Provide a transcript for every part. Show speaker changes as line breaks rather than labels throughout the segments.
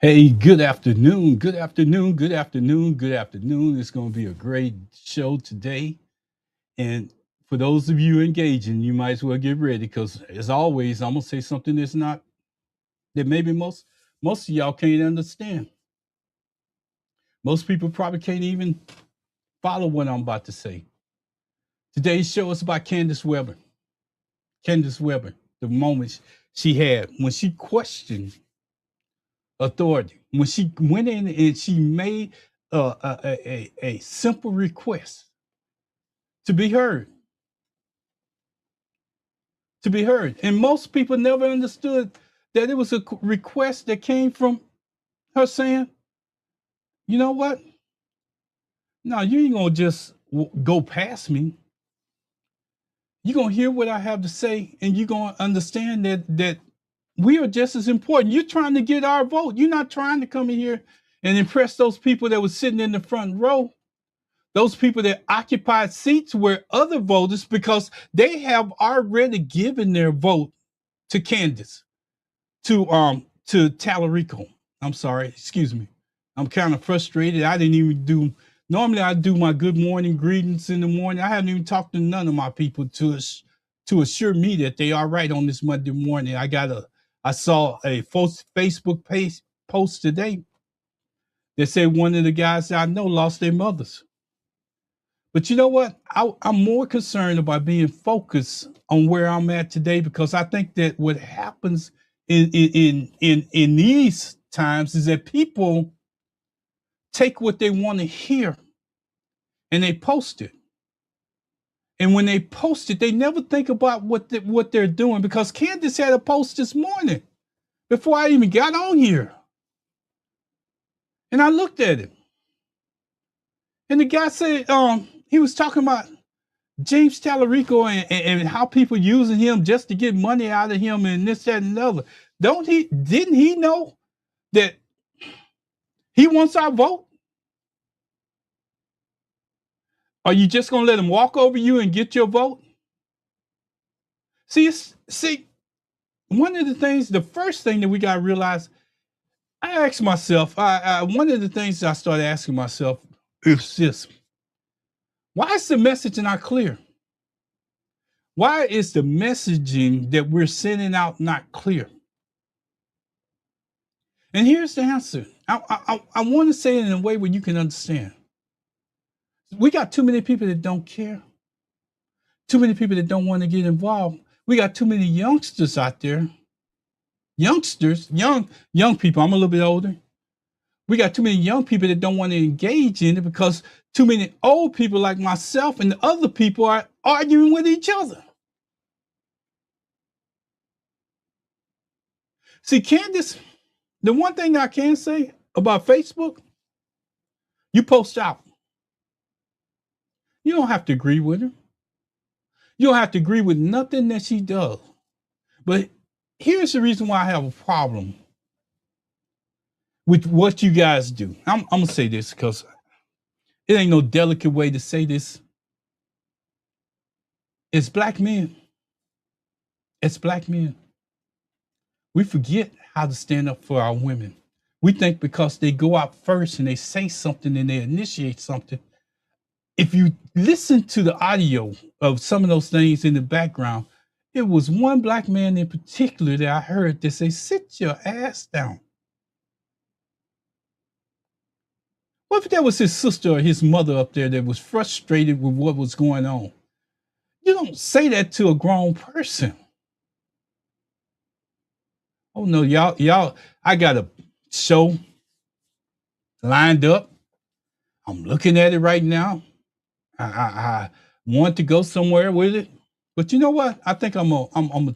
Hey, good afternoon, good afternoon, good afternoon, good afternoon. It's going to be a great show today. And for those of you engaging, you might as well get ready because, as always, I'm going to say something that maybe most of y'all can't understand. Most people probably can't even follow what I'm about to say. Today's show is about Kandice Webber. Kandice Webber, the moments she had when she questioned authority, when she went in and she made a simple request to be heard, to be heard. And most people never understood that it was a request that came from her saying, you know what? No, you ain't gonna just go past me. You're gonna hear what I have to say, and you're gonna understand that we are just as important. You're trying to get our vote. You're not trying to come in here and impress those people that were sitting in the front row, those people that occupied seats where other voters, because they have already given their vote to Candace, to Talarico. I'm sorry, excuse me. I'm kind of frustrated. I didn't even do. Normally, I do my good morning greetings in the morning. I haven't even talked to none of my people to assure me that they are right on this Monday morning. I saw a Facebook page post today that said one of the guys that I know lost their mothers. But you know what? I'm more concerned about being focused on where I'm at today because I think that what happens in these times is that people take what they want to hear and they post it. And when they post it, they never think about what they're doing because Candace had a post this morning before I even got on here. And I looked at it. And the guy said, he was talking about James Talarico and how people using him just to get money out of him and this, that, and the other. Didn't he know that he wants our vote? Are you just gonna let him walk over you and get your vote? See, one of the things, the first thing that we gotta realize, I asked myself, one of the things I started asking myself is this: why is the message not clear? Why is the messaging that we're sending out not clear? And here's the answer. I want to say it in a way where you can understand. We got too many people that don't care. Too many people that don't want to get involved. We got too many youngsters out there. Youngsters, young people. I'm a little bit older. We got too many young people that don't want to engage in it because too many old people like myself and the other people are arguing with each other. See, Candace, the one thing that I can say about Facebook, you post out. You don't have to agree with her. You don't have to agree with nothing that she does. But here's the reason why I have a problem with what you guys do. I'm going to say this because it ain't no delicate way to say this. It's black men. It's black men. We forget how to stand up for our women. We think because they go out first and they say something and they initiate something. If you listen to the audio of some of those things in the background, it was one black man in particular that I heard that say, sit your ass down. What if that was his sister or his mother up there that was frustrated with what was going on? You don't say that to a grown person. Oh no, y'all, I got a show lined up. I'm looking at it right now. I want to go somewhere with it. But you know what? I think I'm gonna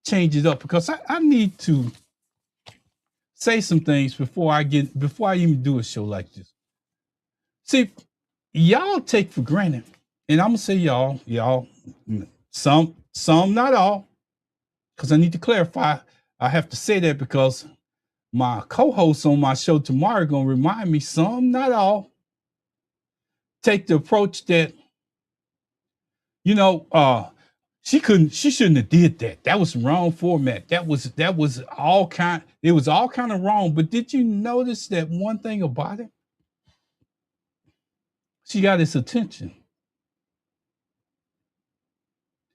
change it up because I need to say some things before I even do a show like this. See, y'all take for granted, and I'm gonna say y'all, some, not all, because I need to clarify. I have to say that because my co-host on my show tomorrow are gonna remind me, some, not all, take the approach that, you know, She shouldn't have did that. That was wrong format. That was all kind, it was all kind of wrong. But did you notice that one thing about it? She got his attention.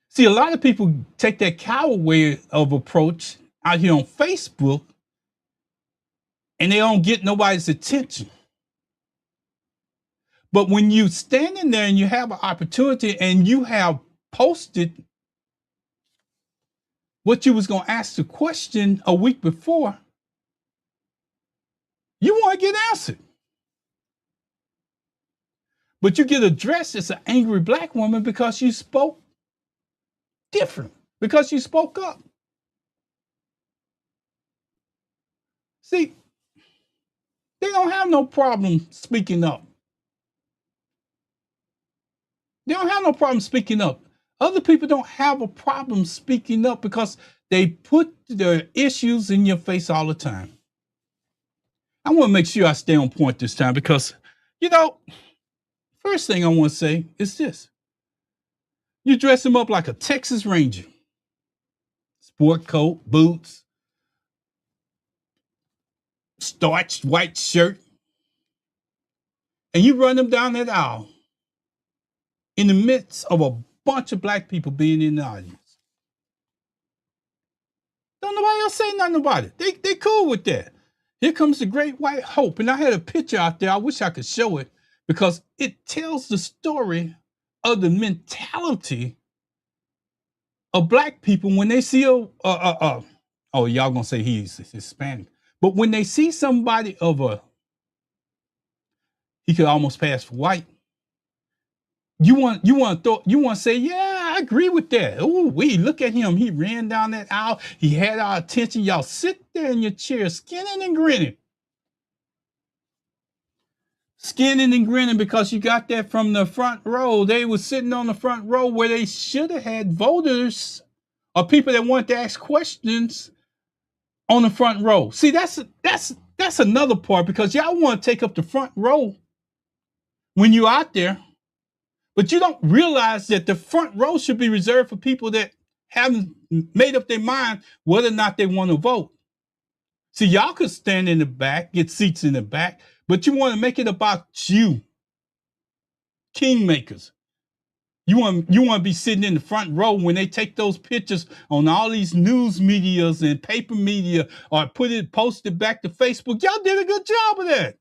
See, a lot of people take that coward way of approach out here on Facebook, and they don't get nobody's attention. But when you standing there and you have an opportunity and you have posted what you was going to ask the question a week before, you want to get answered. But you get addressed as an angry black woman because you spoke different, because you spoke up. See, they don't have no problem speaking up. They don't have no problem speaking up. Other people don't have a problem speaking up because they put their issues in your face all the time. I want to make sure I stay on point this time because, first thing I want to say is this. You dress him up like a Texas Ranger. Sport coat, boots, starched white shirt. And you run them down that aisle in the midst of a bunch of black people being in the audience. Don't nobody else say nothing about it. They cool with that. Here comes the great white hope. And I had a picture out there. I wish I could show it because it tells the story of the mentality of black people when they see y'all gonna say he's Hispanic. But when they see somebody he could almost pass for white, you want to say, yeah, I agree with that. Oh, look at him. He ran down that aisle. He had our attention. Y'all sit there in your chair, skinning and grinning. Skinning and grinning because you got that from the front row. They were sitting on the front row where they should have had voters or people that wanted to ask questions on the front row. See, that's another part because y'all want to take up the front row when you're out there. But you don't realize that the front row should be reserved for people that haven't made up their mind whether or not they want to vote. See, y'all could stand in the back, get seats in the back, but you want to make it about you, kingmakers. You want to be sitting in the front row when they take those pictures on all these news medias and paper media or post it back to Facebook. Y'all did a good job of that.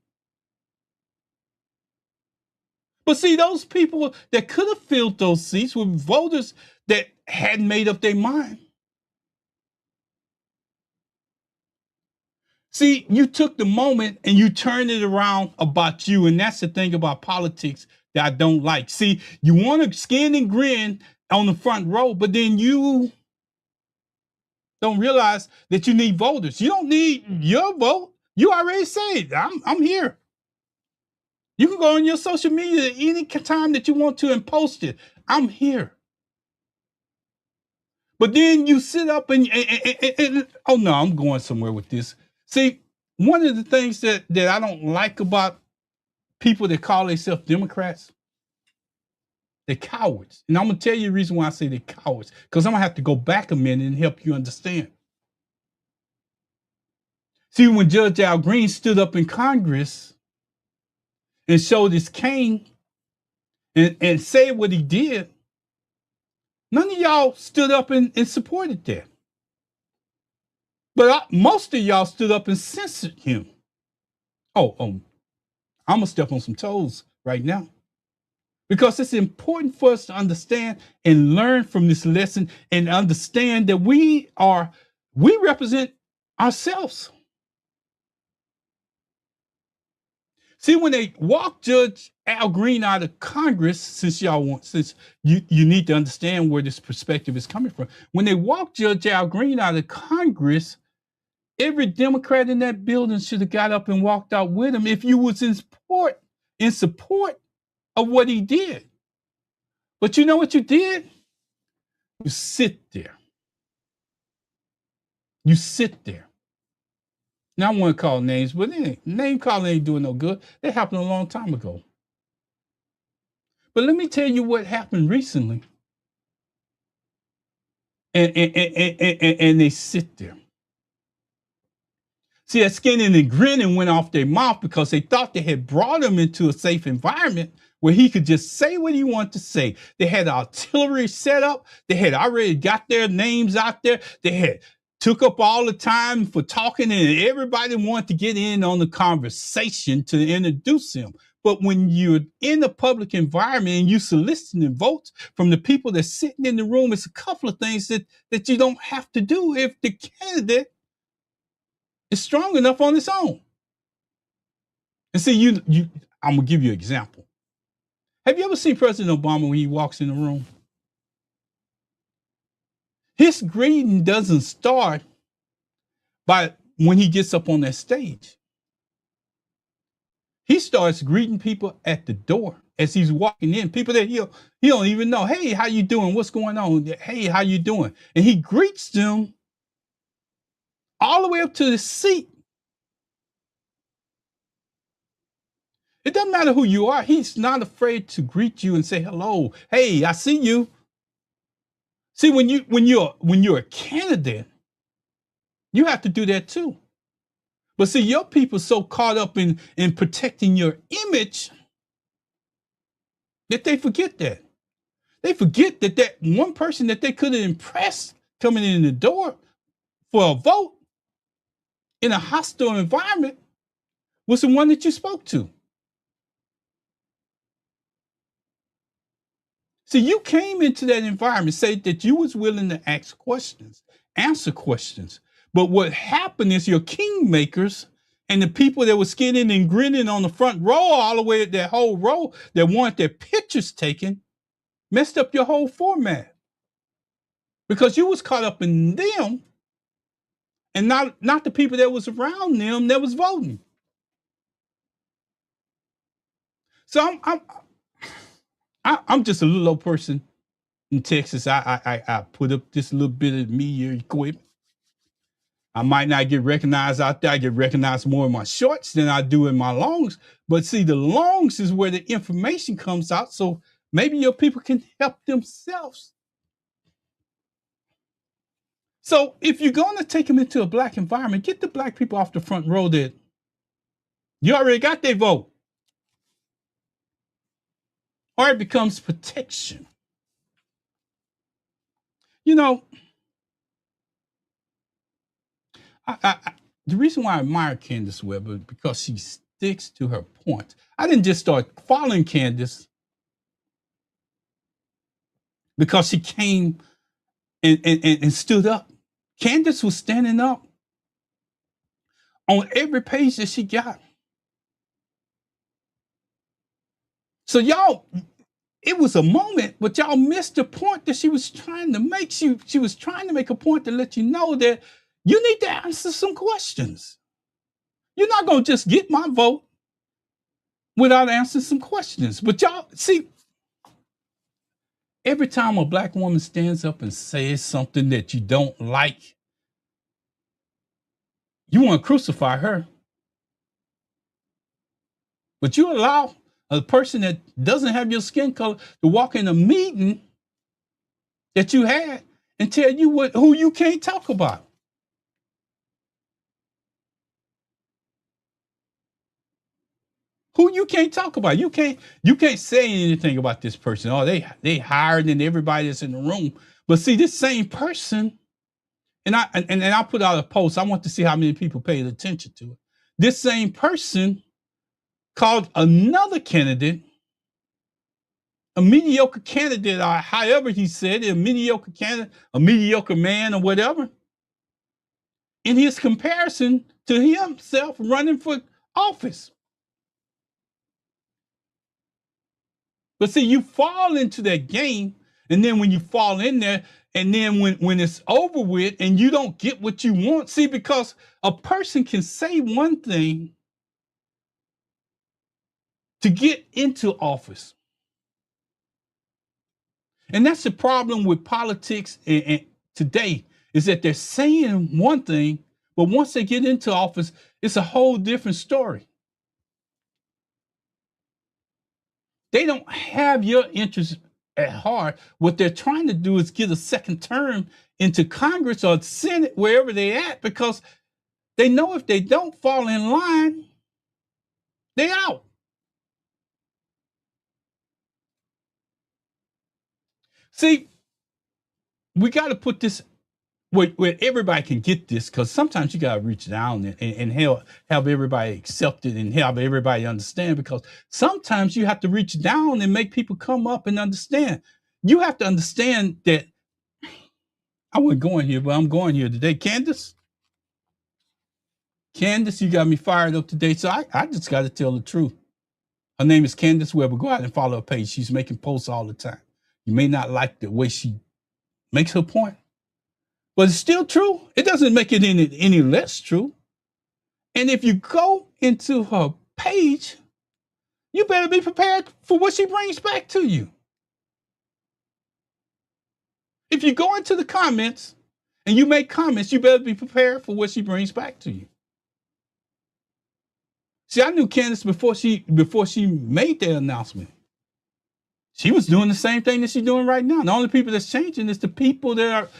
But see, those people that could have filled those seats were voters that hadn't made up their mind. See, you took the moment and you turned it around about you. And that's the thing about politics that I don't like. See, you want to skin and grin on the front row, but then you don't realize that you need voters. You don't need your vote. You already said, I'm here. You can go on your social media any time that you want to and post it. I'm here. But then you sit up and oh no, I'm going somewhere with this. See, one of the things that I don't like about people that call themselves Democrats, they're cowards. And I'm going to tell you the reason why I say they're cowards, because I'm going to have to go back a minute and help you understand. See, when Judge Al Green stood up in Congress and showed his cane and said what he did, none of y'all stood up and supported that. But most of y'all stood up and censored him. I'm going to step on some toes right now. Because it's important for us to understand and learn from this lesson and understand that we represent ourselves. See, when they walked Judge Al Green out of Congress, since you need to understand where this perspective is coming from. When they walked Judge Al Green out of Congress, every Democrat in that building should have got up and walked out with him if you was in support of what he did. But you know what you did? You sit there. You sit there. Now I want to call names, but name calling ain't doing no good. That happened a long time ago. But let me tell you what happened recently. and they sit there. See, that skinning and grinning went off their mouth because they thought they had brought him into a safe environment where he could just say what he wanted to say. They had artillery set up. They had already got their names out there. They had took up all the time for talking, and everybody wanted to get in on the conversation to introduce him. But when you're in a public environment and you soliciting votes from the people that's sitting in the room, it's a couple of things that you don't have to do if the candidate is strong enough on its own. And see, I'm gonna give you an example. Have you ever seen President Obama when he walks in the room? His greeting doesn't start by when he gets up on that stage. He starts greeting people at the door as he's walking in. People that he don't even know. Hey, how you doing? What's going on? Hey, how you doing? And he greets them all the way up to the seat. It doesn't matter who you are. He's not afraid to greet you and say hello. Hey, I see you. See, when you're a candidate, you have to do that too. But see, your people so caught up in protecting your image that they forget that. They forget that one person that they could have impressed coming in the door for a vote in a hostile environment was the one that you spoke to. See, you came into that environment, say that you was willing to ask questions, answer questions. But what happened is your kingmakers and the people that were skinning and grinning on the front row, all the way at that whole row that wanted their pictures taken, messed up your whole format. Because you was caught up in them and not the people that was around them that was voting. So I'm just a little old person in Texas. I put up this little bit of media equipment. I might not get recognized out there. I get recognized more in my shorts than I do in my longs. But see, the longs is where the information comes out. So maybe your people can help themselves. So if you're going to take them into a black environment, get the black people off the front row that you already got their vote. Or it becomes protection. You know, the reason why I admire Kandice Webber is because she sticks to her point. I didn't just start following Kandice because she came and stood up. Kandice was standing up on every page that she got. So y'all, it was a moment, but y'all missed the point that she was trying to make. She was trying to make a point to let you know that you need to answer some questions. You're not going to just get my vote without answering some questions. But y'all, see, every time a black woman stands up and says something that you don't like, you want to crucify her. But you allow a person that doesn't have your skin color to walk in a meeting that you had and tell you who you can't talk about. Who you can't talk about. You can't say anything about this person. Oh, they higher than everybody that's in the room. But see, this same person, and I put out a post. I want to see how many people paid attention to it. This same person called another candidate a mediocre candidate, or however he said it, a mediocre candidate, a mediocre man, or whatever, in his comparison to himself running for office. But see, you fall into that game, and then when you fall in there, and then when it's over with and you don't get what you want, see, because a person can say one thing to get into office. And that's the problem with politics and today, is that they're saying one thing, but once they get into office, it's a whole different story. They don't have your interests at heart, what they're trying to do is get a second term into Congress or Senate, wherever they're at, because they know if they don't fall in line, they're out. See, we got to put this where everybody can get this, because sometimes you got to reach down and help everybody accept it and help everybody understand, because sometimes you have to reach down and make people come up and understand. You have to understand that I wasn't going here, but I'm going here today. Candice, you got me fired up today, so I just got to tell the truth. Her name is Kandice Webber. Go out and follow her page. She's making posts all the time. You may not like the way she makes her point, but it's still true. It doesn't make it any less true. And if you go into her page, you better be prepared for what she brings back to you. If you go into the comments and you make comments, you better be prepared for what she brings back to you. See, I knew Kandice before she made that announcement. She was doing the same thing that she's doing right now. The only people that's changing is the people that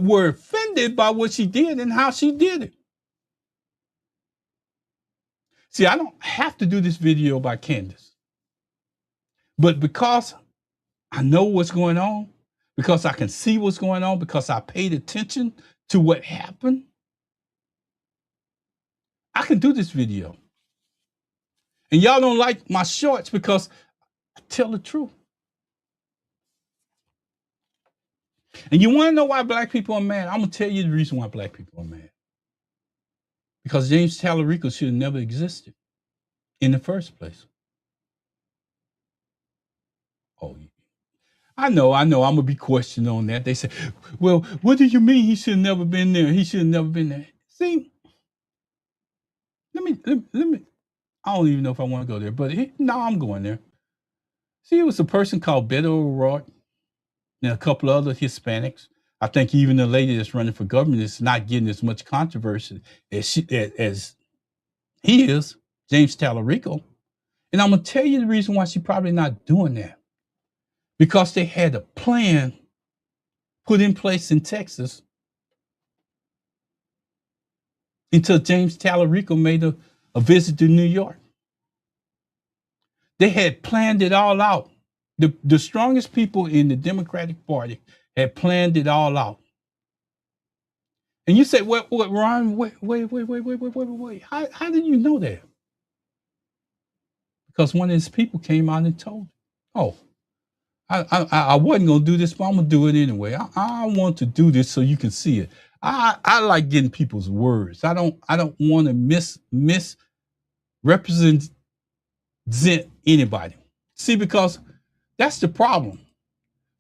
were offended by what she did and how she did it. See, I don't have to do this video by Kandice, but because I know what's going on, because I can see what's going on, because I paid attention to what happened, I can do this video. And y'all don't like my shorts because I tell the truth. And you want to know why black people are mad? I'm going to tell you the reason why black people are mad. Because James Talarico should have never existed in the first place. Oh, I know. I'm going to be questioned on that. They say, well, what do you mean he should have never been there? He should have never been there. See, let me, I don't even know if I want to go there, but no, I'm going there. See, it was a person called Beto O'Rourke and a couple of other Hispanics. I think even the lady that's running for government is not getting as much controversy as he is, James Talarico. And I'm going to tell you the reason why she's probably not doing that. Because they had a plan put in place in Texas until James Talarico made a visit to New York. They had planned it all out. The strongest people in the Democratic Party had planned it all out. And you say, what, Ron? Wait. How did you know that? Because one of his people came out and told him, oh, I wasn't going to do this, but I'm going to do it anyway. I want to do this so you can see it. I like getting people's words. I don't want to misrepresent anybody. See, because that's the problem.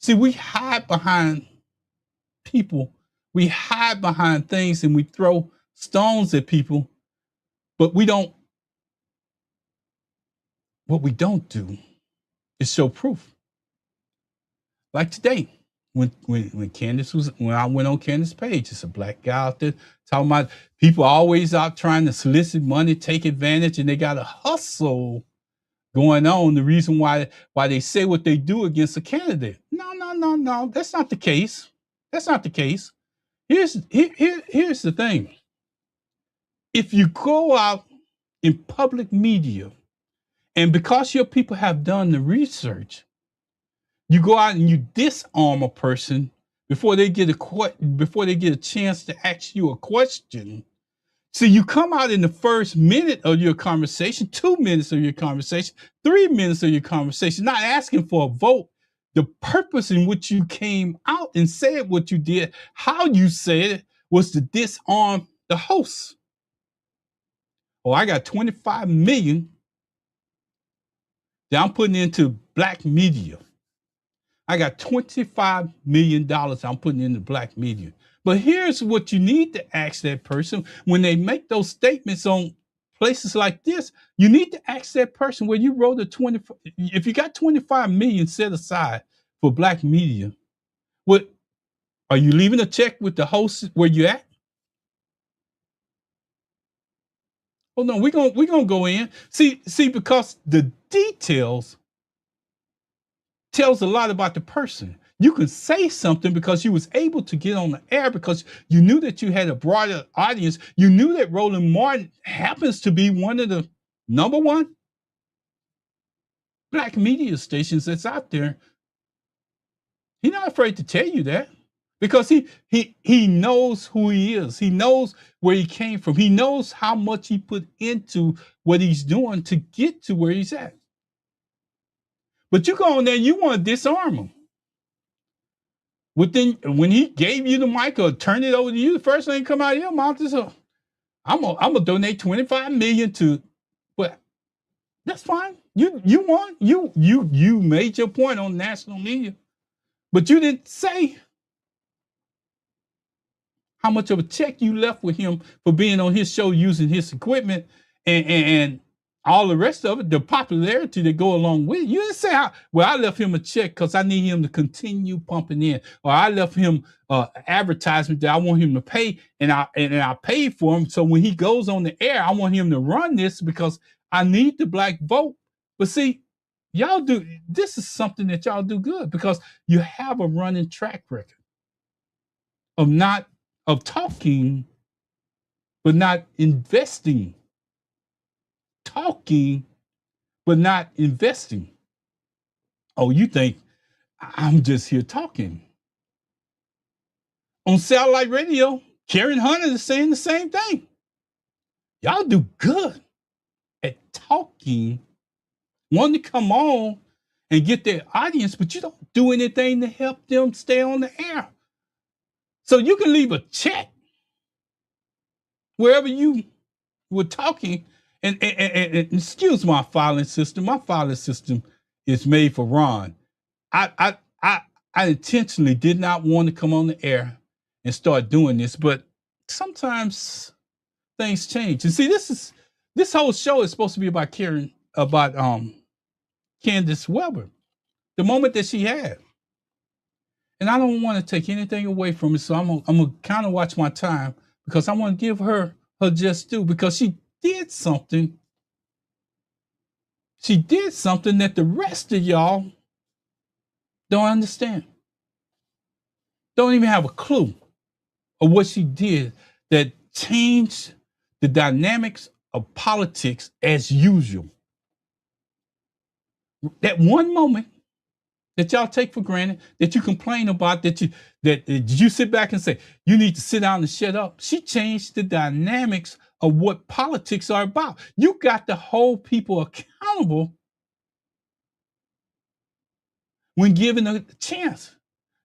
See, we hide behind people. We hide behind things and we throw stones at people, but what we don't do is show proof. Like today, when I went on Kandice's page, it's a black guy out there talking about people always out trying to solicit money, take advantage, and they got a hustle going on. The reason why they say what they do against a candidate. No. That's not the case. That's not the case. Here's the thing. If you go out in public media, and because your people have done the research, you go out and you disarm a person before they get a chance to ask you a question. So you come out in the first minute of your conversation, 2 minutes of your conversation, 3 minutes of your conversation, not asking for a vote. The purpose in which you came out and said what you did, how you said it, was to disarm the host. Oh, I got 25 million that I'm putting into black media. I got $25 million I'm putting into black media. But here's what you need to ask that person when they make those statements on places like this. You need to ask that person where you wrote if you got 25 million set aside for black media, what are you leaving a check with the host where you at? Oh no, we're gonna go in. See, because the details tells a lot about the person. You can say something because you was able to get on the air because you knew that you had a broader audience. You knew that Roland Martin happens to be one of the number one black media stations that's out there. He's not afraid to tell you that because he knows who he is. He knows where he came from. He knows how much he put into what he's doing to get to where he's at. But you go on there and you want to disarm him. When he gave you the mic or turned it over to you, the first thing come out of your mouth is, I'm gonna donate $25 million to, but that's fine. You won. You made your point on national media, but you didn't say how much of a check you left with him for being on his show using his equipment and all the rest of it, the popularity that go along with it. You didn't say, well, I left him a check because I need him to continue pumping in, or I left him advertisement that I want him to pay, and I paid for him. So when he goes on the air, I want him to run this because I need the black vote. But see, y'all do, this is something that y'all do good because you have a running track record of talking, but not investing. Talking, but not investing. Oh, you think I'm just here talking. On satellite radio, Karen Hunter is saying the same thing. Y'all do good at talking, wanting to come on and get their audience, but you don't do anything to help them stay on the air. So you can leave a check wherever you were talking. And excuse my filing system. My filing system is made for Ron. I intentionally did not want to come on the air and start doing this, but sometimes things change. And see, this whole show is supposed to be about Kandice Webber, the moment that she had. And I don't want to take anything away from it, so I'm gonna kind of watch my time because I want to give her just due because she did something. She did something that the rest of y'all don't understand. Don't even have a clue of what she did that changed the dynamics of politics as usual. That one moment that y'all take for granted, that you complain about, that you sit back and say, you need to sit down and shut up. She changed the dynamics of what politics are about. You got to hold people accountable when given a chance.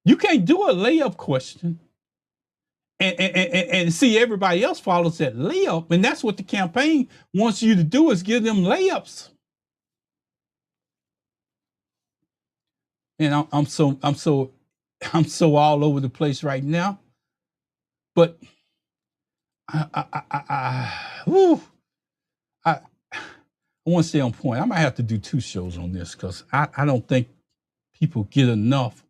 You can't do a layup question and see everybody else follows that layup. And that's what the campaign wants you to do, is give them layups. And I'm so all over the place right now. But I want to stay on point. I might have to do 2 shows on this because I don't think people get enough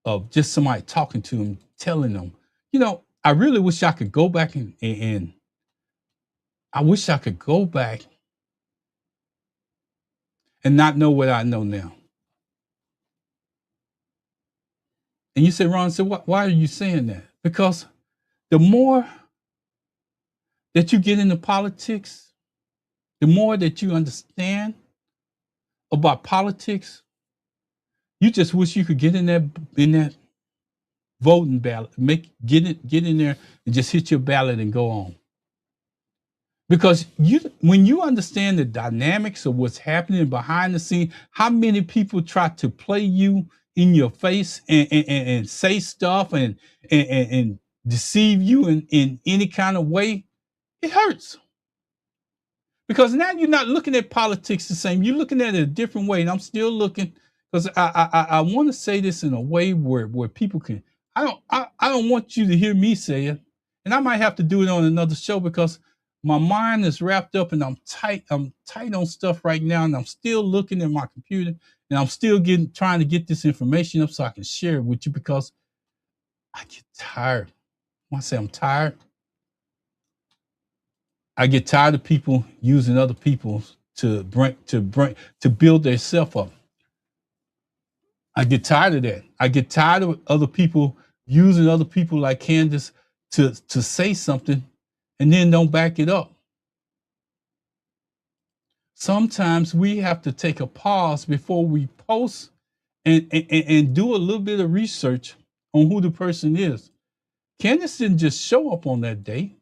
of just somebody talking to them, telling them. You know, I really wish I could go back and I wish I could go back and not know what I know now. And you say, Ron, so why are you saying that? Because the more that you get into politics, the more that you understand about politics, you just wish you could get in that voting ballot, get in there and just hit your ballot and go on. Because when you understand the dynamics of what's happening behind the scene, how many people try to play you in your face and say stuff and deceive you in any kind of way, it hurts. Because now you're not looking at politics the same. You're looking at it a different way. And I'm still looking, because I want to say this in a way where people can. I don't want you to hear me say it, and I might have to do it on another show because my mind is wrapped up and I'm tight on stuff right now, and I'm still looking at my computer and I'm still trying to get this information up so I can share it with you because I get tired. When I say I'm tired, I get tired of people using other people to build their self up. I get tired of that. I get tired of other people using other people like Kandice to say something and then don't back it up. Sometimes we have to take a pause before we post and do a little bit of research on who the person is. Kandice didn't just show up on that day.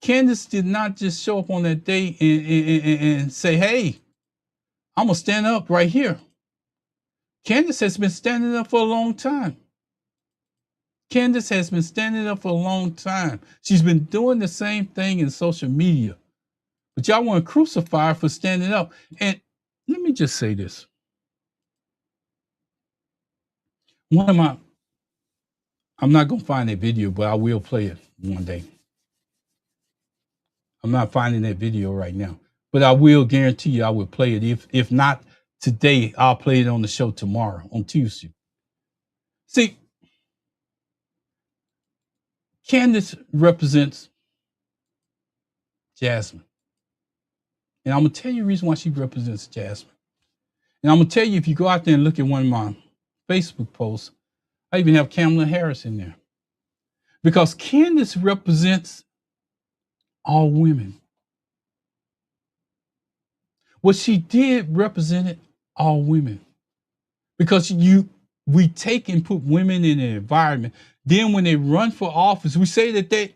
Kandice did not just show up on that day and say, hey, I'm going to stand up right here. Kandice has been standing up for a long time. Kandice has been standing up for a long time. She's been doing the same thing in social media. But y'all want to crucify her for standing up. And let me just say this. I'm not going to find that video, but I will play it one day. I'm not finding that video right now, but I will guarantee you I will play it. If not today, I'll play it on the show tomorrow, on Tuesday. See, Kandice represents Jasmine. And I'm going to tell you the reason why she represents Jasmine. And I'm going to tell you, if you go out there and look at one of my Facebook posts, I even have Kamala Harris in there. Because Kandice represents all women. What she did represented all women. Because we take and put women in an environment. Then when they run for office, we say that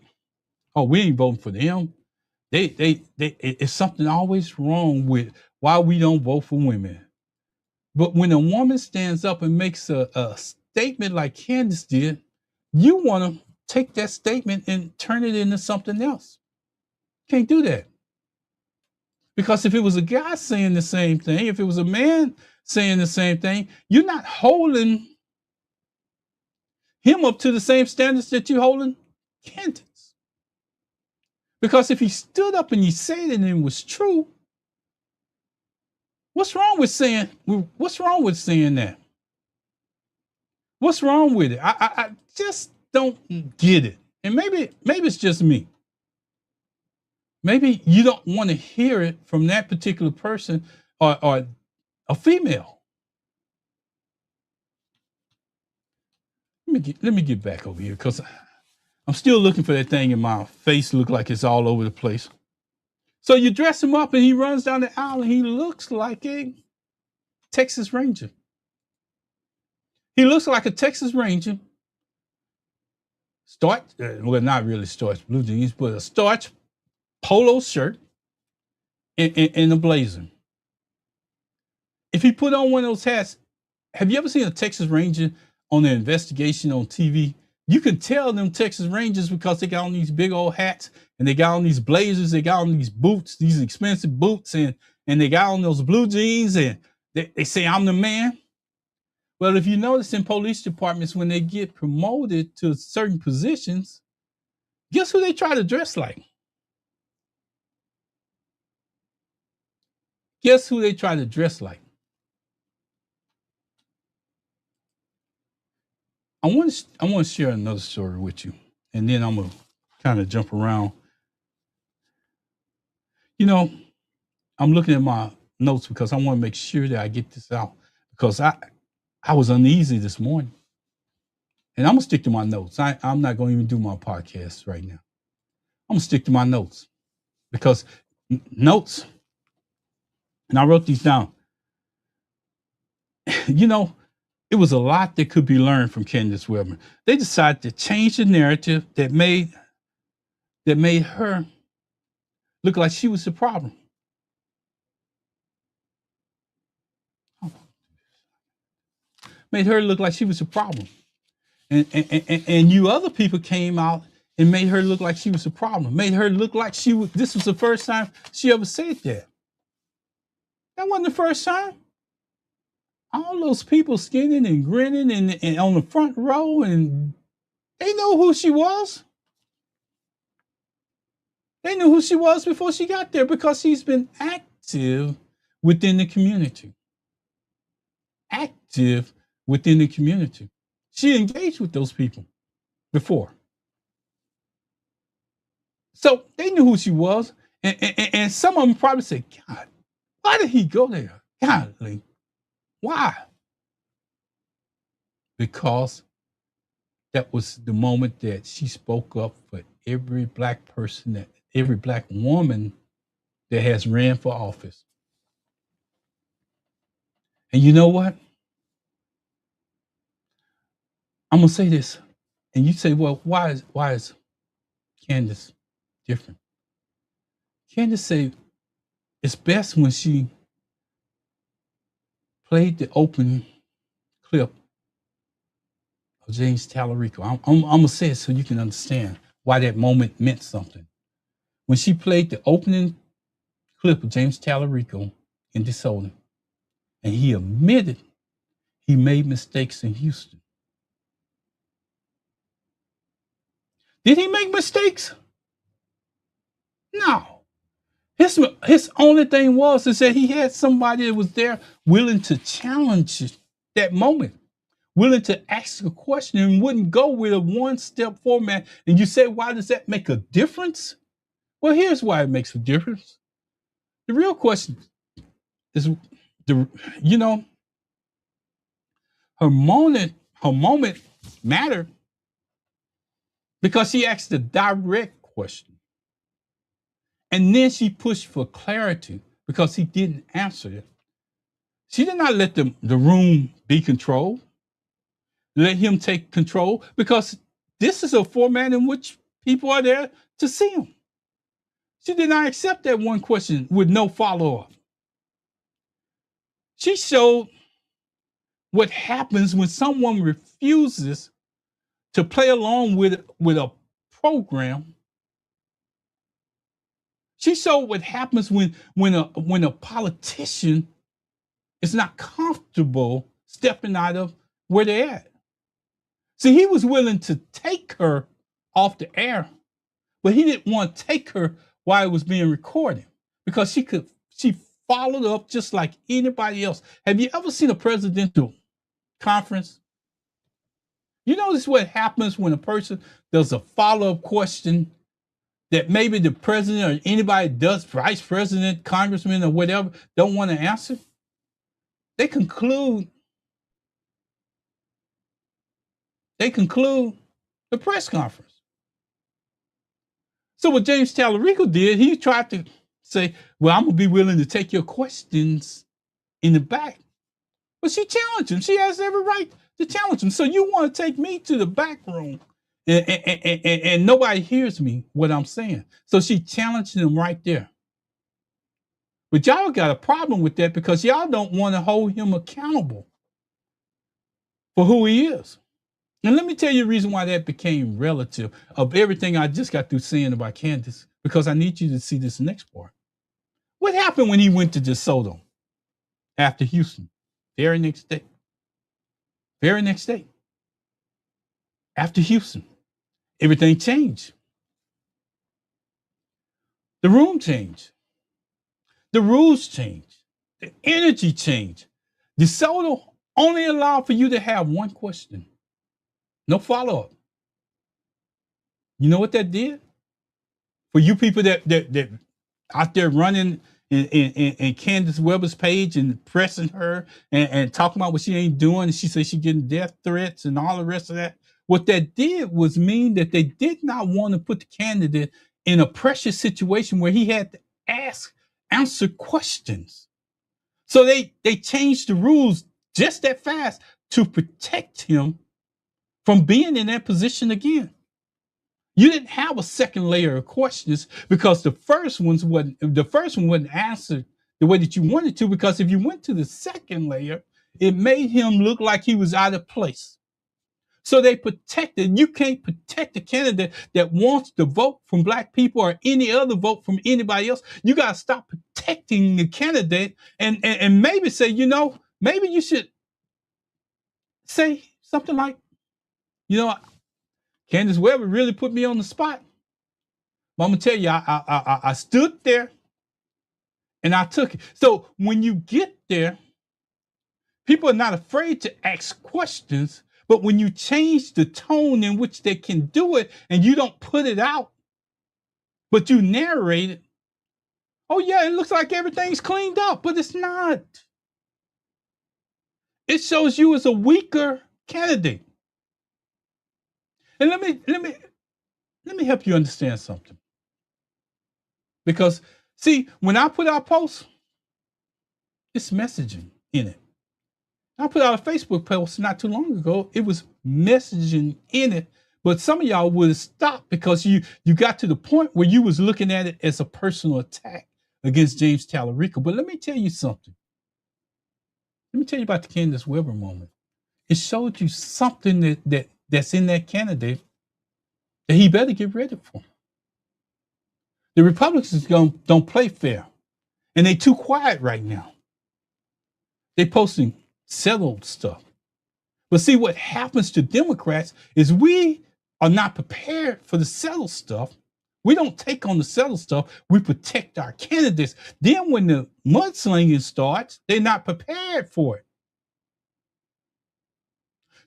we ain't voting for them. It's something always wrong with why we don't vote for women. But when a woman stands up and makes a statement like Kandice did, you want to take that statement and turn it into something else. Can't do that. Because if it was a guy saying the same thing, if it was a man saying the same thing, you're not holding him up to the same standards that you're holding Kandice. Because if he stood up and he said it and it was true, what's wrong with saying that? What's wrong with it? I just don't get it. And maybe it's just me. Maybe you don't want to hear it from that particular person or a female. Let me get back over here because I'm still looking for that thing in my face. Look like it's all over the place. So you dress him up and he runs down the aisle and he looks like a Texas Ranger. He looks like a Texas Ranger. Not really starch blue jeans, but a starch polo shirt and a blazer. If he put on one of those hats, have you ever seen a Texas Ranger on an investigation on TV? You can tell them Texas Rangers because they got on these big old hats and they got on these blazers, they got on these boots, these expensive boots, and they got on those blue jeans and they say, I'm the man. Well, if you notice in police departments, when they get promoted to certain positions, guess who they try to dress like? Guess who they try to dress like? I want to share another story with you, and then I'm going to kind of jump around. You know, I'm looking at my notes because I want to make sure that I get this out because I was uneasy this morning. And I'm going to stick to my notes. I'm not going to even do my podcast right now. I'm going to stick to my notes because notes, and I wrote these down. You know, it was a lot that could be learned from Kandice Webber. They decided to change the narrative that made her look like she was the problem. Made her look like she was the problem. And you other people came out and made her look like she was the problem. Made her look like this was the first time she ever said that. That wasn't the first time. All those people skinning and grinning and on the front row, and they know who she was. They knew who she was before she got there because she's been active within the community. Active within the community. She engaged with those people before. So they knew who she was. And some of them probably said, God, why did he go there? Golly, why? because that was the moment that she spoke up for every black person, that every black woman that has ran for office. And you know what? I'm gonna say this, and you say, "Well, why is Kandice different?" Kandice said it's best when she played the opening clip of James Talarico. I'm gonna say it so you can understand why that moment meant something. When she played the opening clip of James Talarico in DeSoto, and he admitted he made mistakes in Houston. Did he make mistakes? No. His only thing was is that he had somebody that was there willing to challenge that moment, willing to ask a question and wouldn't go with a one-step format. And you say, why does that make a difference? Well, here's why it makes a difference. The real question is the you know, her moment mattered because she asked a direct question. And then she pushed for clarity because he didn't answer it. She did not let the room be controlled, let him take control, because this is a format in which people are there to see him. She did not accept that one question with no follow up. She showed what happens when someone refuses to play along with a program. She showed what happens when a politician is not comfortable stepping out of where they're at. See, he was willing to take her off the air, but he didn't want to take her while it was being recorded because she followed up just like anybody else. Have you ever seen a presidential conference? You notice what happens when a person does a follow-up question that maybe the president or anybody does, vice president, congressman, or whatever, don't want to answer? They conclude the press conference. So what James Talarico did, he tried to say, well, I'm going to be willing to take your questions in the back. But she challenged him. She has every right to challenge him. So you want to take me to the back room and nobody hears me what I'm saying. So she challenged him right there. But y'all got a problem with that because y'all don't want to hold him accountable for who he is. And let me tell you the reason why that became relative of everything I just got through saying about Kandice, because I need you to see this next part. What happened when he went to DeSoto after Houston? Very next day. Very next day. After Houston, everything changed. The room changed. The rules changed. The energy changed. DeSoto only allowed for you to have one question. No follow-up. You know what that did? For you people that out there running in Kandice Webber's page and pressing her and talking about what she ain't doing, and she says she's getting death threats and all the rest of that. What that did was mean that they did not want to put the candidate in a precious situation where he had to answer questions. So they changed the rules just that fast to protect him from being in that position again. You didn't have a second layer of questions because the first one wasn't answered the way that you wanted to, because if you went to the second layer, it made him look like he was out of place. So they protected. You can't protect a candidate that wants the vote from black people or any other vote from anybody else. You got to stop protecting the candidate and maybe say, maybe you should say something like, Kandice Webber really put me on the spot. But I'm gonna tell you, I stood there and I took it. So when you get there, people are not afraid to ask questions, but when you change the tone in which they can do it and you don't put it out, but you narrate it, oh yeah, it looks like everything's cleaned up, but it's not. It shows you as a weaker candidate. And let me help you understand something. Because see, when I put out posts, it's messaging in it. I put out a Facebook post not too long ago. It was messaging in it, but some of y'all would have stopped because you got to the point where you was looking at it as a personal attack against James Talarico. But let me tell you something. Let me tell you about the Kandice Webber moment. It showed you something that's in that candidate that he better get ready for. The Republicans don't play fair, and they too quiet right now. They posting settled stuff. But see, what happens to Democrats is we are not prepared for the settled stuff. We don't take on the settled stuff. We protect our candidates. Then when the mudslinging starts, they're not prepared for it.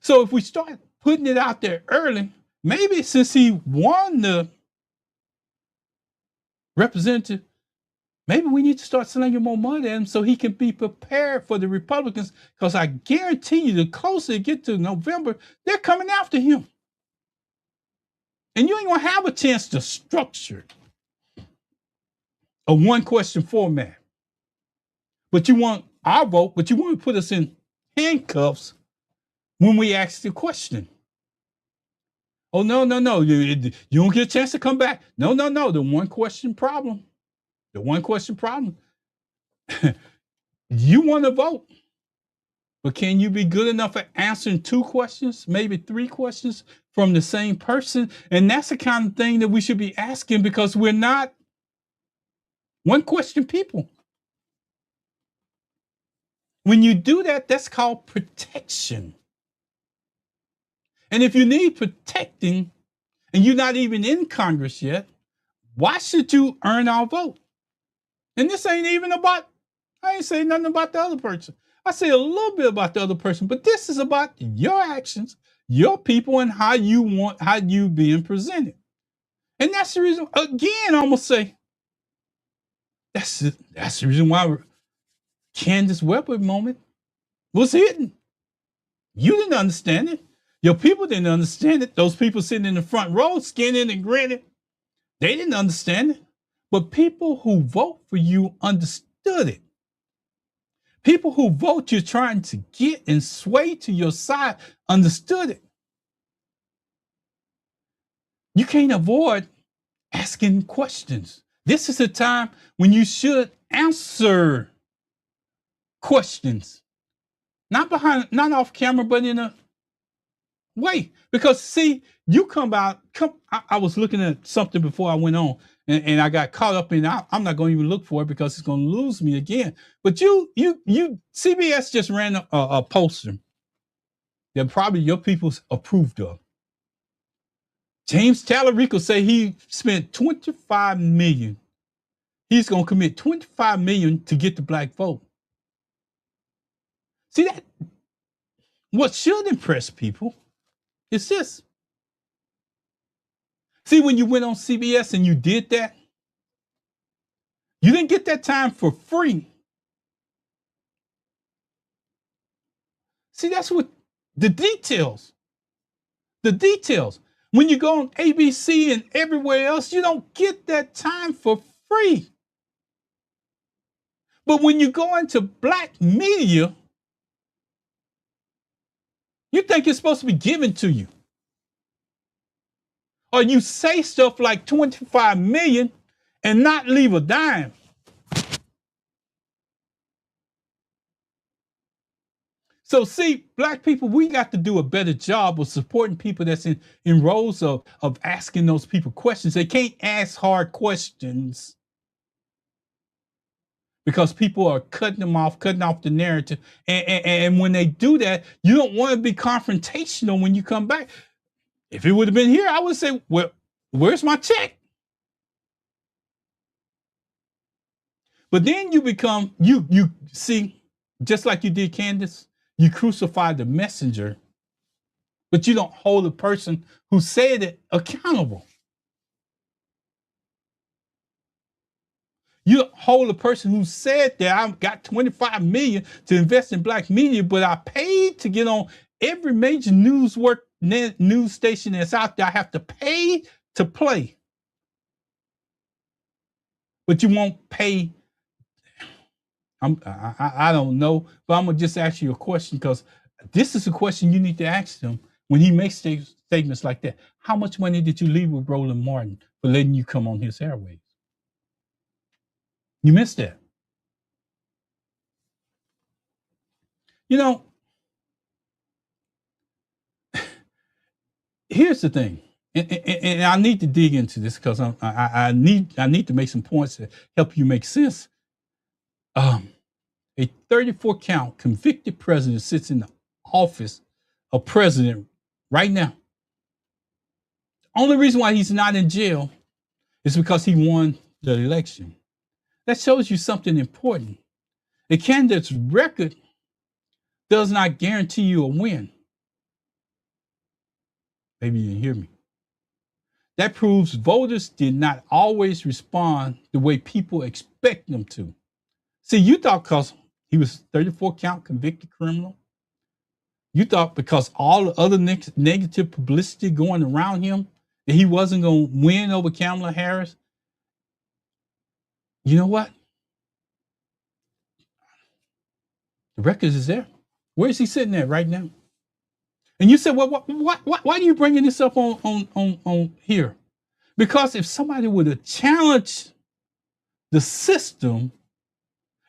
So if we start putting it out there early, maybe since he won the representative, maybe we need to start slinging more mud at him so he can be prepared for the Republicans, because I guarantee you, the closer it gets to November, they're coming after him. And you ain't going to have a chance to structure a one-question format. But you want our vote, but you want to put us in handcuffs when we ask the question. Oh, no. You don't get a chance to come back. No. The one-question problem. The one-question problem. You want to vote, but can you be good enough at answering 2 questions, maybe 3 questions from the same person? And that's the kind of thing that we should be asking, because we're not one-question people. When you do that, that's called protection. And if you need protecting and you're not even in Congress yet, why should you earn our vote? And this ain't even about, I ain't saying nothing about the other person. I say a little bit about the other person, but this is about your actions, your people, and how you being presented. And that's the reason, again, I'm gonna say, that's the reason why Kandice Webber moment was hidden. You didn't understand it. Your people didn't understand it. Those people sitting in the front row, skinning and grinning, they didn't understand it. But people who vote for you understood it. People who vote you're trying to get and sway to your side understood it. You can't avoid asking questions. This is a time when you should answer questions. Not off camera, but in a way. Because see, you I was looking at something before I went on, and I got caught up in, I'm not going to even look for it because it's going to lose me again. But CBS just ran a poster that probably your people approved of. James Talarico say he spent $25 million. He's going to commit $25 million to get the black vote. See that? What should impress people is this. See, when you went on CBS and you did that, you didn't get that time for free. See, that's what the details. When you go on ABC and everywhere else, you don't get that time for free. But when you go into black media, you think it's supposed to be given to you. Or you say stuff like 25 million and not leave a dime. So see, black people, we got to do a better job of supporting people that's in roles of asking those people questions. They can't ask hard questions because people are cutting off the narrative. And when they do that, you don't want to be confrontational when you come back. If it would have been here, I would say, well, where's my check? But then you become, you see, just like you did Kandice, you crucify the messenger, but you don't hold the person who said it accountable. You don't hold the person who said that I got $25 million to invest in black media, but I paid to get on every major news station that's out there, I have to pay to play. But you won't pay. I don't know, but I'm gonna just ask you a question because this is a question you need to ask him when he makes statements like that. How much money did you leave with Roland Martin for letting you come on his airways? You missed that. You know, here's the thing, and I need to dig into this because I need to make some points to help you make sense. A 34 count convicted president sits in the office of president right now. Only reason why he's not in jail is because he won the election. That shows you something important. A candidate's record does not guarantee you a win. Maybe you didn't hear me. That proves voters did not always respond the way people expect them to. See, you thought because he was 34 count convicted criminal, you thought because all the other negative publicity going around him that he wasn't going to win over Kamala Harris. You know what? The record is there. Where is he sitting at right now? And you said, well, why are you bringing this up on here? Because if somebody would have challenged the system,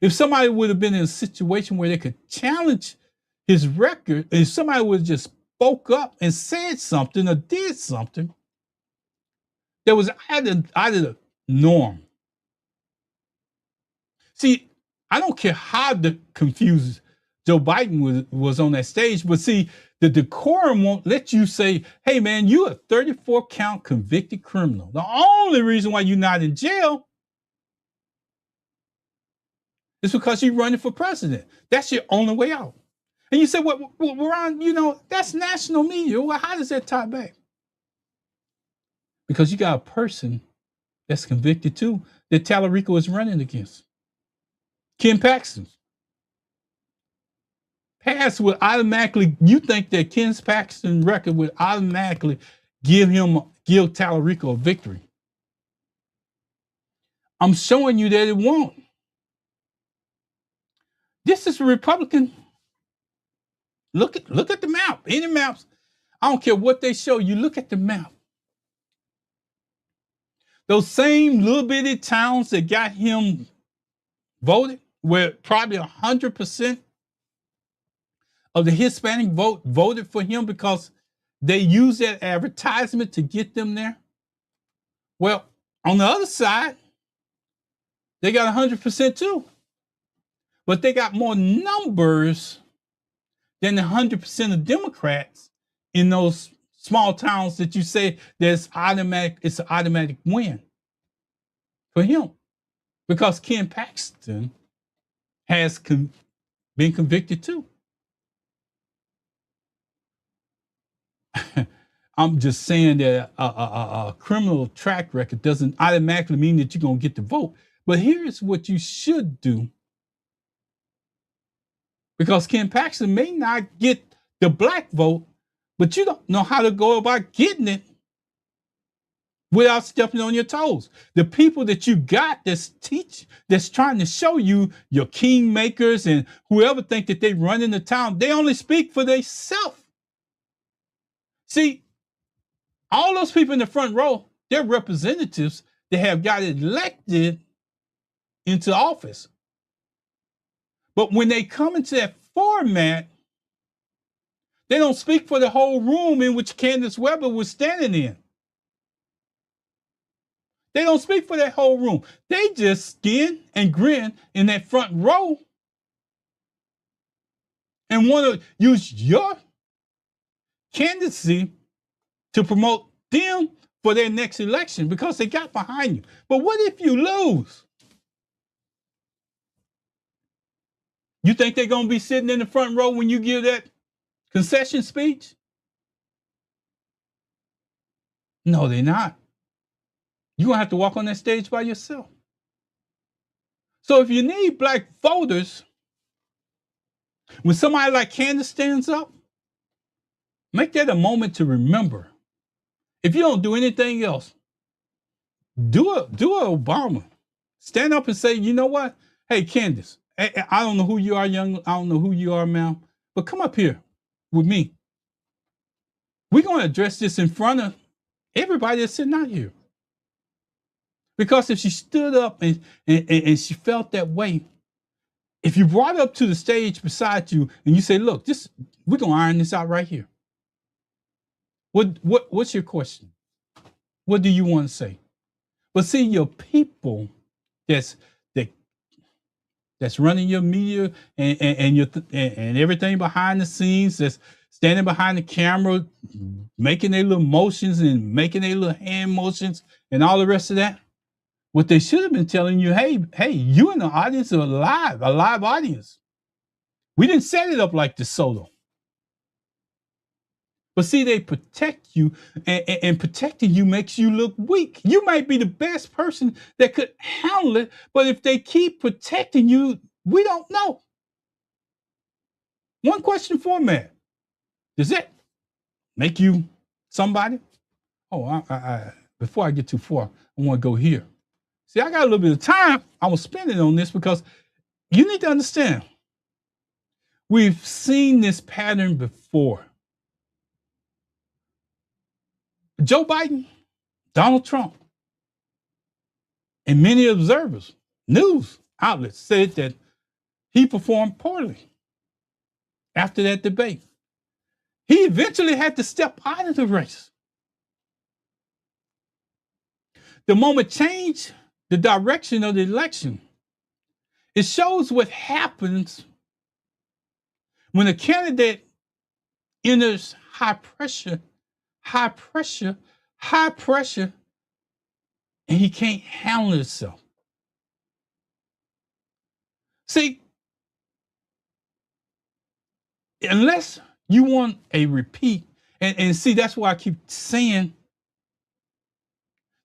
if somebody would have been in a situation where they could challenge his record, if somebody would have just spoke up and said something or did something that was out of the norm. See, I don't care how confused Joe Biden was on that stage, but see, the decorum won't let you say, hey man, you're a 34 count convicted criminal. The only reason why you're not in jail is because you're running for president. That's your only way out. And you say, well, Ron, that's national media. Well, how does that tie back? Because you got a person that's convicted too that Talarico is running against. Ken Paxton. You think that Ken Paxton's record would automatically give Talarico a victory. I'm showing you that it won't. This is a Republican. Look at the map. Any maps, I don't care what they show you, look at the map. Those same little bitty towns that got him voted, where probably 100% of the Hispanic vote voted for him because they used that advertisement to get them there. Well, on the other side, they got 100% too. But they got more numbers than the 100% of Democrats in those small towns that you say it's an automatic win for him. Because Ken Paxton has been convicted too. I'm just saying that a criminal track record doesn't automatically mean that you're going to get the vote. But here's what you should do. Because Ken Paxton may not get the black vote, but you don't know how to go about getting it without stepping on your toes. The people that you got that's trying to show you your kingmakers and whoever think that they run in the town, they only speak for themselves. See, all those people in the front row, they're representatives that have got elected into office. But when they come into that format, they don't speak for the whole room in which Kandice Webber was standing in. They don't speak for that whole room. They just skin and grin in that front row and want to use your candidacy to promote them for their next election because they got behind you. But what if you lose? You think they're going to be sitting in the front row when you give that concession speech? No, they're not. You're going to have to walk on that stage by yourself. So if you need black voters, when somebody like Kandice stands up, Make that a moment to remember. If you don't do anything else, do a Obama. Stand up and say, you know what? Hey, Kandice, I don't know who you are, young. I don't know who you are, ma'am, but come up here with me. We're going to address this in front of everybody that's sitting out here. Because if she stood up and she felt that way, if you brought her up to the stage beside you and you say, look, we're going to iron this out right here. What's your question? What do you want to say? But see, your people that's running your media and everything behind the scenes, that's standing behind the camera, making their little motions and making their little hand motions and all the rest of that. What they should have been telling you, hey, you in the audience are a live audience. We didn't set it up like DeSoto. But see, they protect you, and protecting you makes you look weak. You might be the best person that could handle it, but if they keep protecting you, we don't know. One question format. Does that make you somebody? Oh, before I get too far, I want to go here. See, I got a little bit of time. I was spending on this because you need to understand. We've seen this pattern before. Joe Biden, Donald Trump, and many observers, news outlets said that he performed poorly after that debate. He eventually had to step out of the race. The moment changed the direction of the election. It shows what happens when a candidate enters high pressure, and he can't handle himself. See, unless you want a repeat, and see, that's why I keep saying,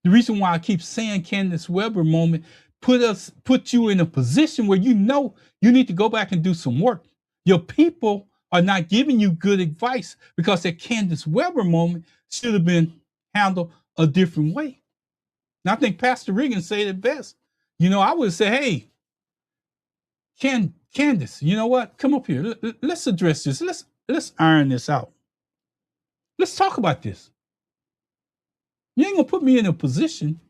the reason why I keep saying Kandice Webber moment, put you in a position where you know you need to go back and do some work. Your people are not giving you good advice because that Kandice Webber moment should have been handled a different way. And I think Pastor Regan said it best. You know, I would say, hey, Kandice, you know what? Come up here. Let's address this. Let's iron this out. Let's talk about this. You ain't gonna put me in a position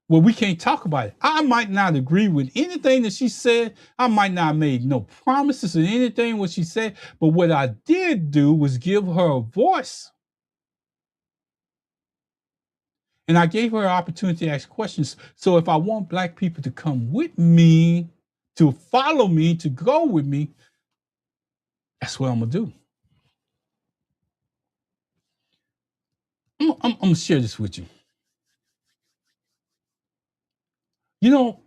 where we can't talk about it. I might not agree with anything that she said. I might not have made no promises or anything what she said. But what I did do was give her a voice. And I gave her an opportunity to ask questions. So if I want Black people to come with me, to follow me, to go with me, that's what I'm gonna do. I'm gonna share this with you. You know,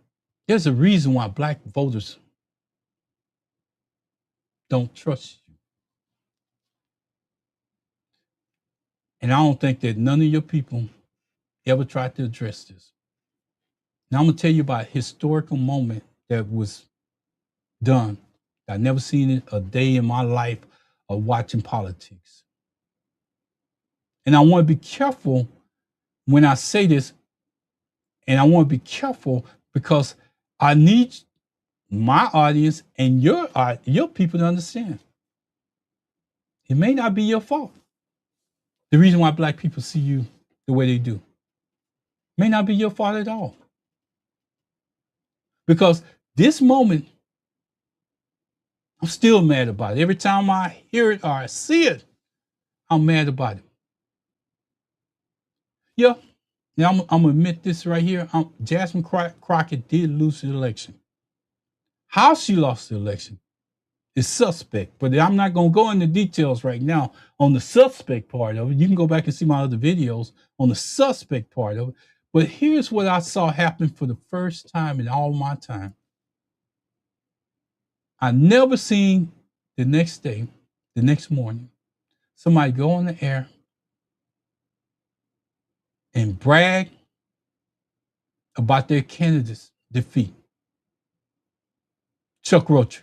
there's a reason why Black voters don't trust you. And I don't think that none of your people ever tried to address this. Now I'm gonna tell you about a historical moment that was done. I've never seen it a day in my life of watching politics. And I want to be careful when I say this, and I want to be careful because I need my audience and your people to understand. It may not be your fault. The reason why Black people see you the way they do may not be your fault at all. Because this moment, I'm still mad about it. Every time I hear it or I see it, I'm mad about it. Yeah, now I'm gonna admit this right here. Jasmine Crockett did lose the election. How she lost the election is suspect, but I'm not gonna go into details right now on the suspect part of it. You can go back and see my other videos on the suspect part of it. But here's what I saw happen for the first time in all my time. I never seen the next day, the next morning, somebody go on the air and brag about their candidate's defeat. Chuck Roach.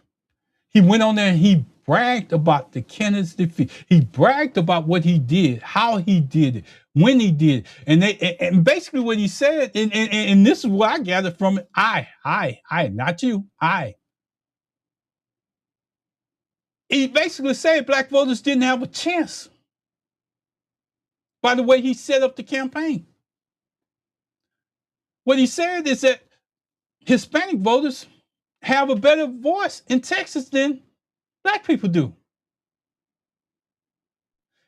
He went on there and he bragged about the candidate's defeat. He bragged about what he did, how he did it, when he did it. And basically what he said, and this is what I gathered from it, I, not you, I. He basically said black voters didn't have a chance by the way he set up the campaign. What he said is that Hispanic voters have a better voice in Texas than black people do.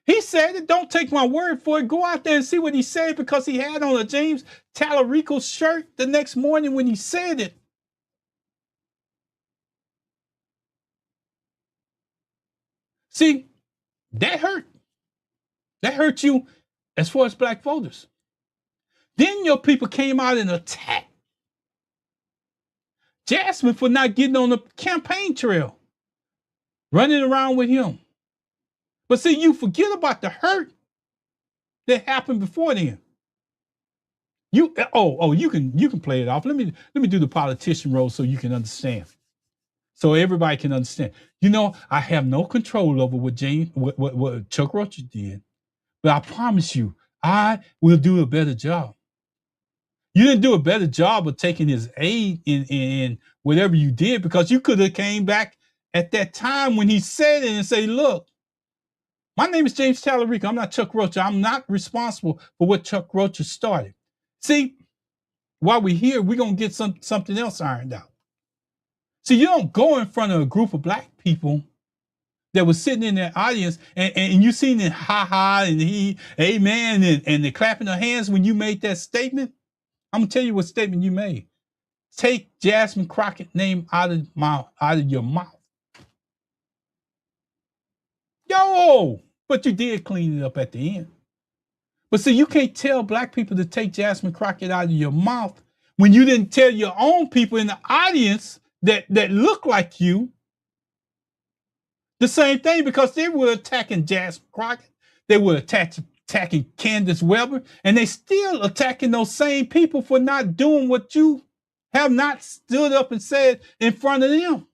He said it. Don't take my word for it. Go out there and see what he said, because he had on a James Talarico shirt the next morning when he said it. See, that hurt. That hurt you as far as black voters. Then your people came out and attacked Jasmine for not getting on the campaign trail, running around with him. But see, you forget about the hurt that happened before then. You can play it off. Let me do the politician role so you can understand. So everybody can understand. You know, I have no control over what Chuck Rocha did, but I promise you, I will do a better job. You didn't do a better job of taking his aid in whatever you did, because you could have came back at that time when he said it and say, look, my name is James Talarico. I'm not Chuck Rocha. I'm not responsible for what Chuck Rocha started. See, while we're here, we're going to get something else ironed out. See, you don't go in front of a group of black people that was sitting in their audience and you seen it ha-ha and he, amen, and they're clapping their hands when you made that statement. I'm going to tell you what statement you made. Take Jasmine Crockett's name out of your mouth. Yo, but you did clean it up at the end. But see, you can't tell black people to take Jasmine Crockett out of your mouth when you didn't tell your own people in the audience that look like you the same thing, because they were attacking Jasmine Crockett. They were attacking Kandice Webber, and they still attacking those same people for not doing what you have not stood up and said in front of them.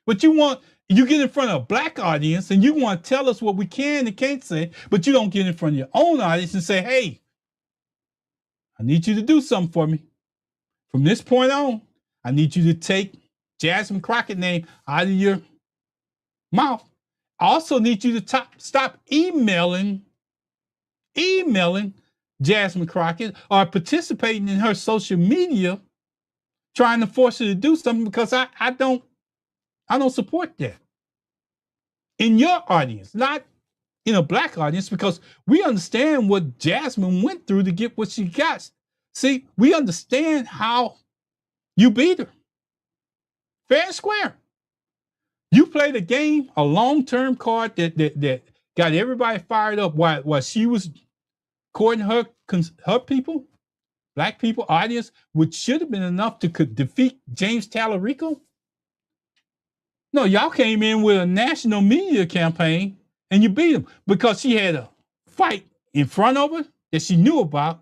But you get in front of a black audience and you want to tell us what we can and can't say, but you don't get in front of your own audience and say, hey, I need you to do something for me. From this point on, I need you to take Jasmine Crockett's name out of your mouth. I also need you to stop emailing Jasmine Crockett or participating in her social media, trying to force her to do something, because I don't support that in your audience, not in a black audience, because we understand what Jasmine went through to get what she got. See, we understand how you beat her. Fair and square. You played a game, a long-term card that got everybody fired up while she was courting her people, black people, audience, which should have been enough to defeat James Talarico. No, y'all came in with a national media campaign and you beat him because she had a fight in front of her that she knew about,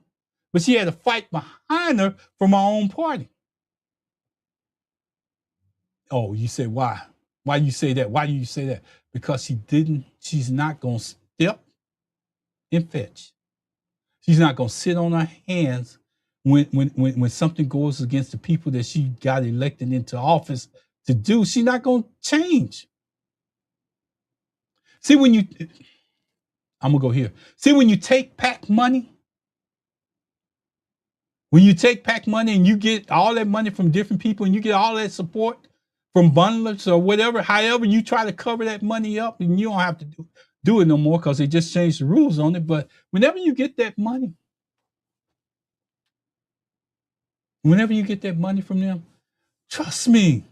but she had a fight behind her from her own party. Oh, you say why? Why do you say that? Why do you say that? Because she's not going to step and fetch. She's not going to sit on her hands when something goes against the people that she got elected into office to do. She's not going to change. See, I'm going to go here. See, when you take PAC money, and you get all that money from different people and you get all that support from bundlers or whatever, however you try to cover that money up, and you don't have to do it no more because they just changed the rules on it. But whenever you get that money from them, trust me,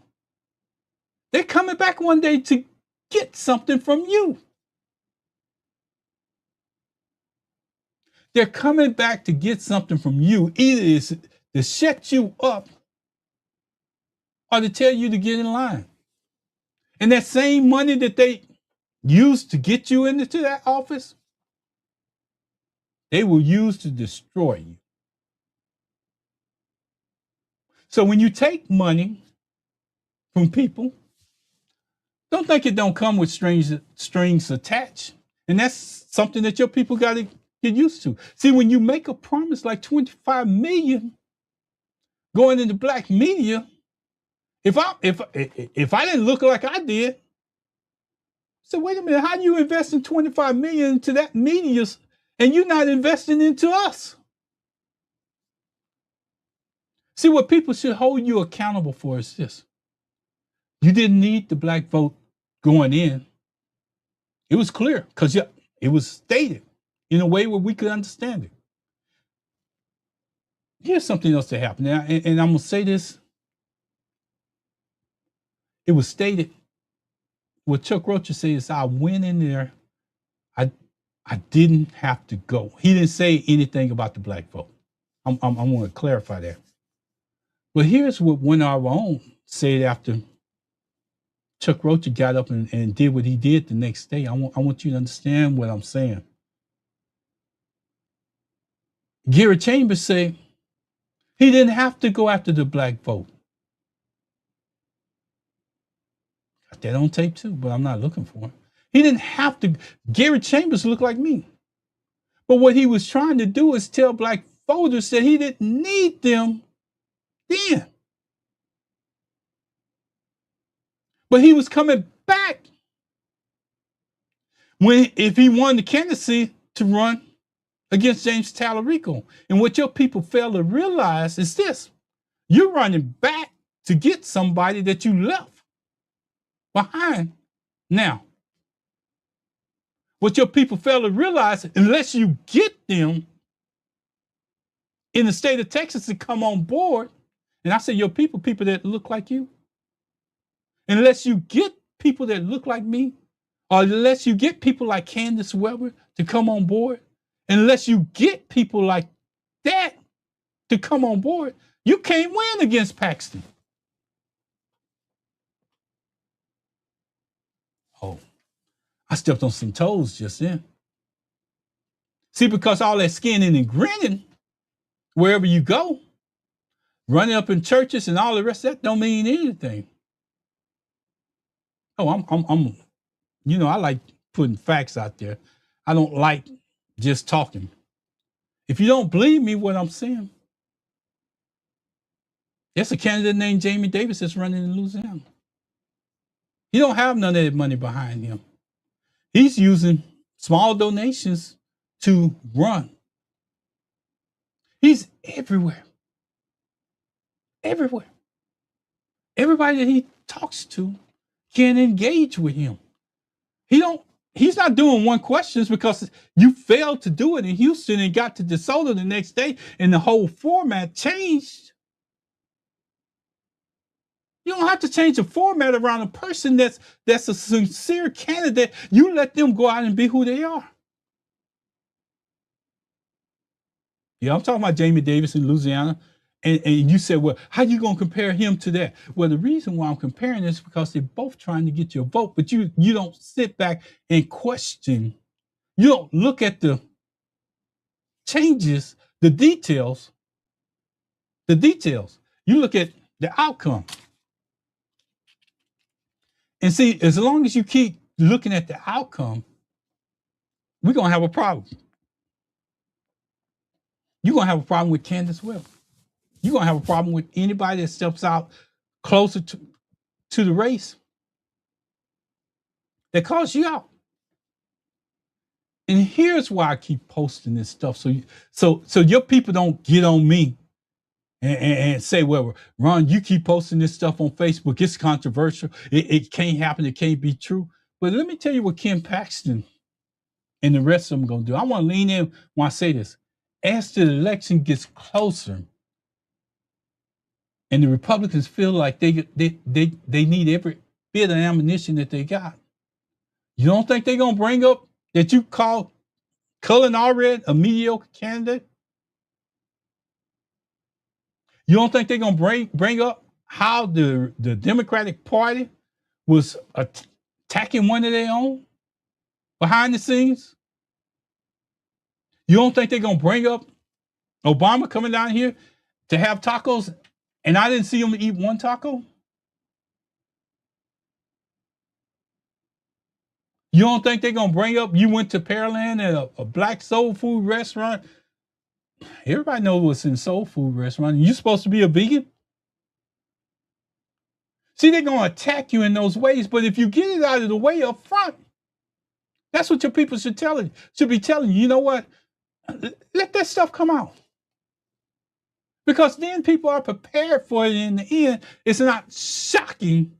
they're coming back one day to get something from you. They're coming back to get something from you. Either it's to shut you up or to tell you to get in line. And that same money that they used to get you into that office, they will use to destroy you. So when you take money from people, Don't think it don't come with strings attached. And that's something that your people got to get used to. See, when you make a promise like 25 million going into black media, if I didn't look like I did, so wait a minute, how do you invest in 25 million into that media and you're not investing into us? See, what people should hold you accountable for is this. You didn't need the black vote going in. It was clear because it was stated in a way where we could understand it. Here's something else that happened. Now, and I'm going to say this. It was stated, what Chuck Rocha says, I went in there, I didn't have to go. He didn't say anything about the black vote. I want to clarify that. But here's what one of our own said after Chuck Rocha got up and did what he did the next day. I want you to understand what I'm saying. Gary Chambers said he didn't have to go after the black vote. Got that on tape too, but I'm not looking for him. He didn't have to. Gary Chambers looked like me. But what he was trying to do is tell black voters that he didn't need them then. But he was coming back if he won the candidacy to run against James Talarico. And what your people fail to realize is this. You're running back to get somebody that you left behind now. What your people fail to realize, unless you get them in the state of Texas to come on board, and I say your people that look like you, unless you get people that look like me, or unless you get people like Kandice Webber to come on board, unless you get people like that to come on board, you can't win against Paxton. Oh, I stepped on some toes just then. See, because all that skinning and grinning, wherever you go, running up in churches and all the rest of that don't mean anything. Oh, I'm I like putting facts out there. I don't like just talking. If you don't believe me what I'm saying, there's a candidate named Jamie Davis that's running in Louisiana. He don't have none of that money behind him. He's using small donations to run. He's everywhere. Everywhere. Everybody that he talks to can engage with him. He's not doing one questions because you failed to do it in Houston and got to DeSoto the next day and the whole format changed. You don't have to change the format around a person that's a sincere candidate. You let them go out and be who they are. Yeah, I'm talking about Jamie Davis in Louisiana. And you said, well, how you going to compare him to that? Well, the reason why I'm comparing this is because they're both trying to get your vote, but you don't sit back and question. You don't look at the changes, the details. You look at the outcome. And see, as long as you keep looking at the outcome, we're going to have a problem. You're going to have a problem with Kandice Webber. You're going to have a problem with anybody that steps out closer to the race that calls you out. And here's why I keep posting this stuff. So your people don't get on me and say, well, Ron, you keep posting this stuff on Facebook. It's controversial. It can't happen. It can't be true. But let me tell you what Ken Paxton and the rest of them are going to do. I want to lean in when I say this. As the election gets closer and the Republicans feel like they need every bit of ammunition that they got, you don't think they're going to bring up that you call Cullen Allred a mediocre candidate? You don't think they're going to bring up how the Democratic Party was attacking one of their own behind the scenes? You don't think they're going to bring up Obama coming down here to have tacos and I didn't see him eat one taco? You don't think they're going to bring up you went to Pearland at a black soul food restaurant? Everybody knows what's in soul food restaurant. You supposed to be a vegan? See, they're going to attack you in those ways, but if you get it out of the way up front, that's what your people should be telling you. You know what? Let that stuff come out. Because then people are prepared for it in the end. It's not shocking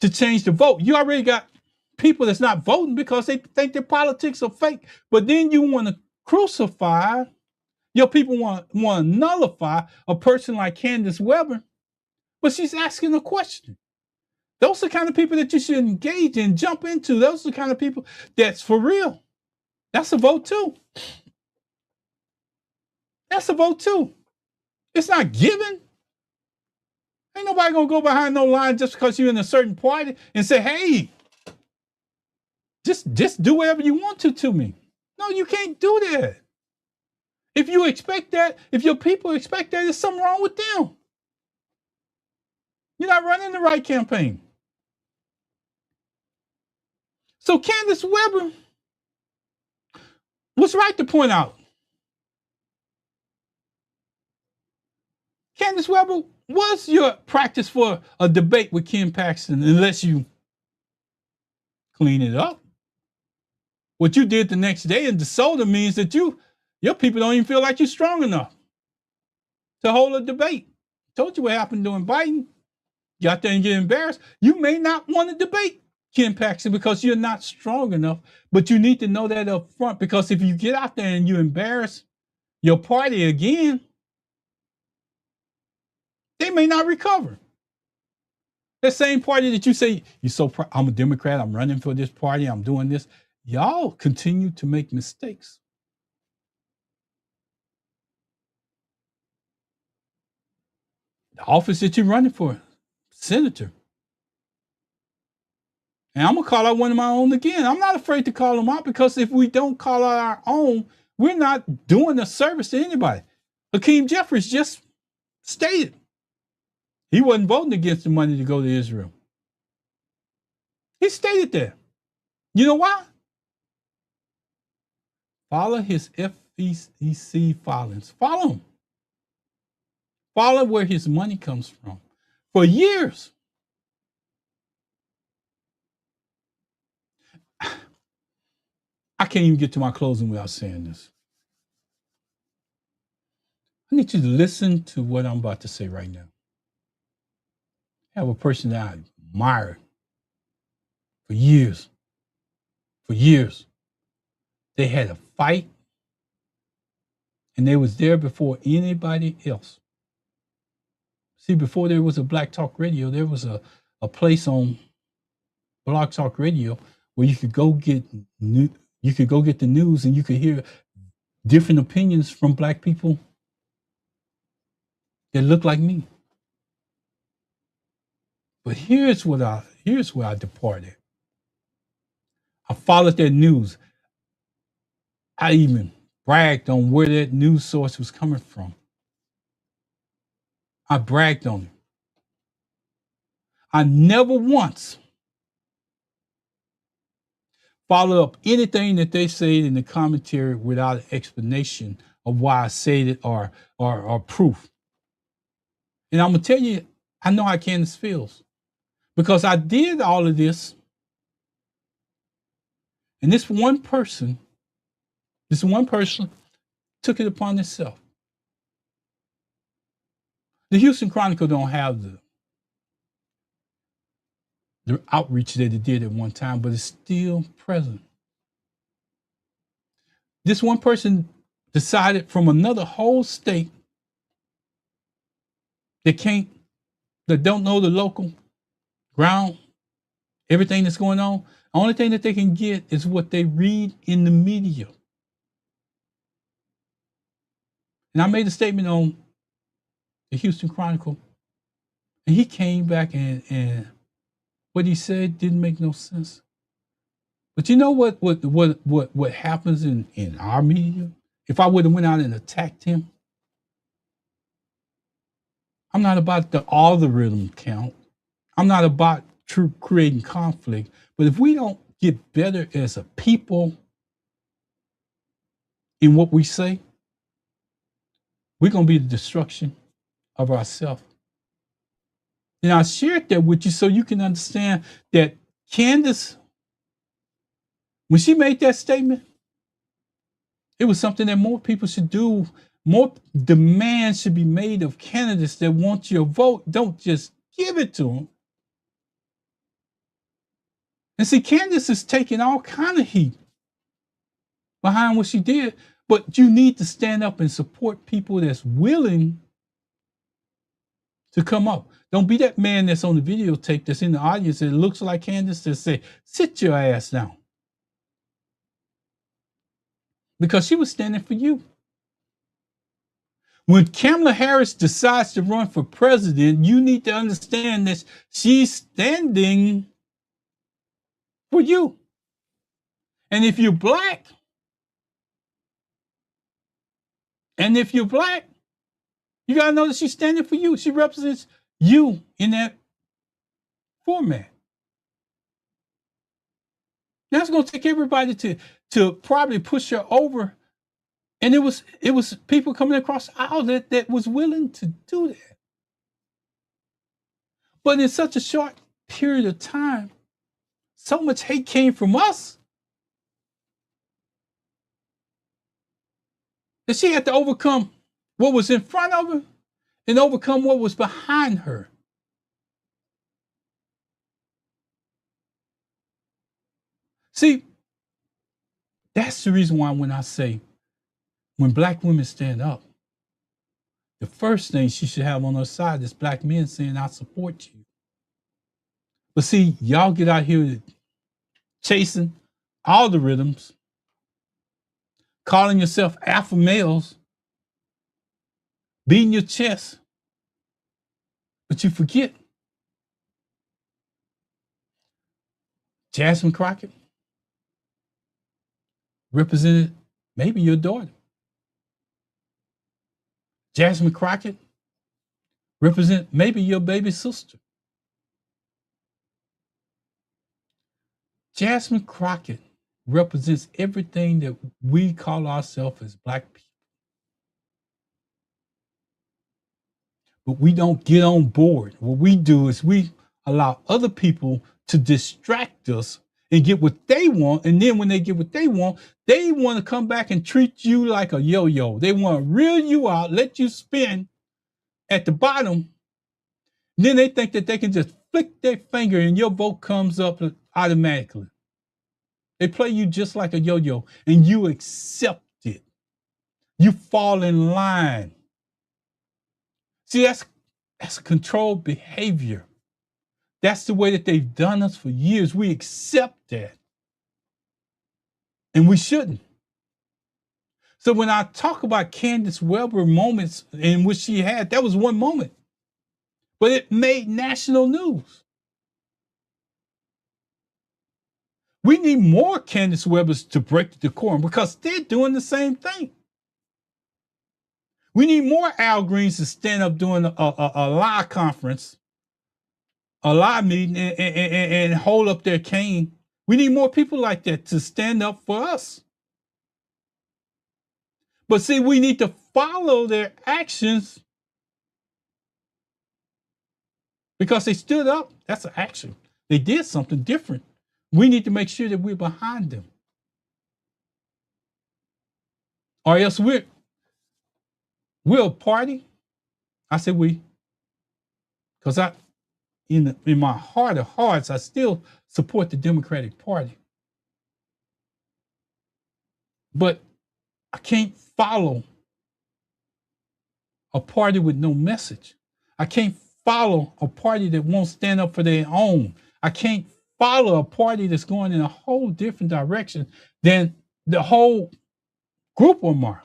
to change the vote. You already got people that's not voting because they think their politics are fake. But then you want to crucify, your people want to nullify a person like Kandice Webber, but she's asking a question. Those are the kind of people that you should engage in, jump into. Those are the kind of people that's for real. That's a vote too. That's a vote too. It's not given. Ain't nobody gonna go behind no line just because you're in a certain party and say, hey, just do whatever you want to me. No, you can't do that. If you expect that, if your people expect that, there's something wrong with them. You're not running the right campaign. So Kandice Webber was right to point out. Kandice Webber was your practice for a debate with Ken Paxton unless you clean it up. What you did the next day in DeSoto means that your people don't even feel like you're strong enough to hold a debate. Told you what happened during Biden. You out there and get embarrassed. You may not want to debate Ken Paxton because you're not strong enough, but you need to know that up front, because if you get out there and you embarrass your party again, they may not recover. That same party that you say, you're so proud, I'm a Democrat, I'm running for this party, I'm doing this. Y'all continue to make mistakes. The office that you're running for, senator. And I'm going to call out one of my own again. I'm not afraid to call them out, because if we don't call out our own, we're not doing a service to anybody. Hakeem Jeffries just stated he wasn't voting against the money to go to Israel. He stated that. You know why? Follow his FEC filings. Follow him. Follow where his money comes from. For years, I can't even get to my closing without saying this. I need you to listen to what I'm about to say right now. I have a person that I admire for years. For years. They had a fight, and they was there before anybody else. See, before there was a Black Talk Radio, there was a place on Blog Talk Radio where you could go get the news, and you could hear different opinions from Black people that look like me. But here's where I departed. I followed that news. I even bragged on where that news source was coming from. I bragged on it. I never once followed up anything that they said in the commentary without an explanation of why I said it or proof. And I'm gonna tell you, I know how Kandice feels, because I did all of this, and this one person took it upon itself. The Houston Chronicle don't have the outreach that it did at one time, but it's still present. This one person decided from another whole state that don't know the local ground, everything that's going on. The only thing that they can get is what they read in the media. And I made a statement on the Houston Chronicle, and he came back and what he said didn't make no sense. But you know what happens in our media? If I would have went out and attacked him, I'm not about the algorithm count. I'm not about creating conflict. But if we don't get better as a people in what we say, we're going to be the destruction of ourselves. And I shared that with you so you can understand that Kandice, when she made that statement, it was something that more people should do. More demands should be made of candidates that want your vote. Don't just give it to them. And see, Kandice is taking all kind of heat behind what she did, but you need to stand up and support people that's willing to come up. Don't be that man that's on the videotape that's in the audience that looks like Kandice that say, sit your ass down. Because she was standing for you. When Kamala Harris decides to run for president, you need to understand that she's standing for you. And if you're black, you got to know that she's standing for you. She represents you in that format. That's going to take everybody to probably push her over. And it was people coming across the aisle that was willing to do that. But in such a short period of time, so much hate came from us that she had to overcome what was in front of her and overcome what was behind her. See, that's the reason why when I say, when black women stand up, the first thing she should have on her side is black men saying, I support you. But see, y'all get out here chasing algorithms, calling yourself alpha males, beating your chest, but you forget Jasmine Crockett represented maybe your daughter. Jasmine Crockett represent maybe your baby sister. Jasmine Crockett represents everything that we call ourselves as black people. But we don't get on board. What we do is we allow other people to distract us and get what they want. And then when they get what they want to come back and treat you like a yo-yo. They want to reel you out, let you spin at the bottom. Then they think that they can just flick their finger and your vote comes up automatically. They play you just like a yo-yo and you accept it. You fall in line. See, that's controlled behavior. That's the way that they've done us for years. We accept that. And we shouldn't. So when I talk about Kandice Webber moments in which she had, that was one moment. But it made national news. We need more Kandice Webbers to break the decorum because they're doing the same thing. We need more Al Greens to stand up doing a live conference, a live meeting, and hold up their cane. We need more people like that to stand up for us. But see, we need to follow their actions because they stood up. That's an action. They did something different. We need to make sure that we're behind them. Or else we're a party. I say we. Because in my heart of hearts, I still support the Democratic Party. But I can't follow a party with no message. I can't follow a party that won't stand up for their own. I can't follow a party that's going in a whole different direction than the whole group of them are.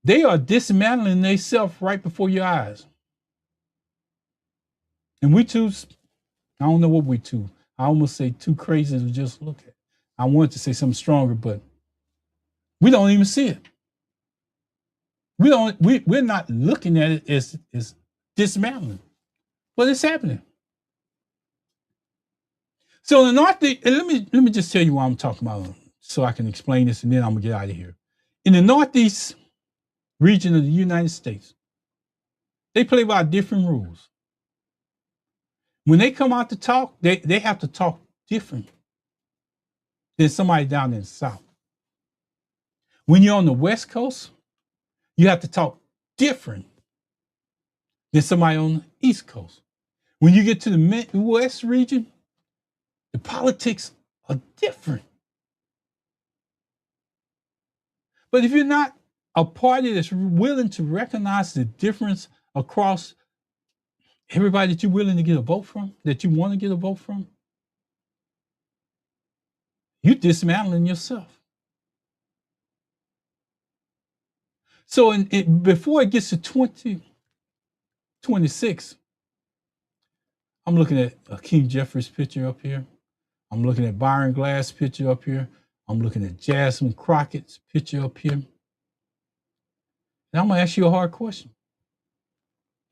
They are dismantling themselves right before your eyes. And we too, I don't know what we too. I almost say too crazy to just look at. I wanted to say something stronger, but we don't even see it. We're not looking at it as dismantling, but it's happening. So in the Northeast, and let me just tell you what I'm talking about so I can explain this, and then I'm gonna get out of here. In the Northeast region of the United States, they play by different rules. When they come out to talk, they have to talk different than somebody down in the South. When you're on the West Coast, you have to talk different than somebody on the East Coast. When you get to the Midwest region, the politics are different. But if you're not a party that's willing to recognize the difference across everybody that you're willing to get a vote from, that you want to get a vote from, you're dismantling yourself. So before it gets to 2026, I'm looking at a King Jeffries picture up here. I'm looking at Byron Glass picture up here. I'm looking at Jasmine Crockett's picture up here. And I'm going to ask you a hard question.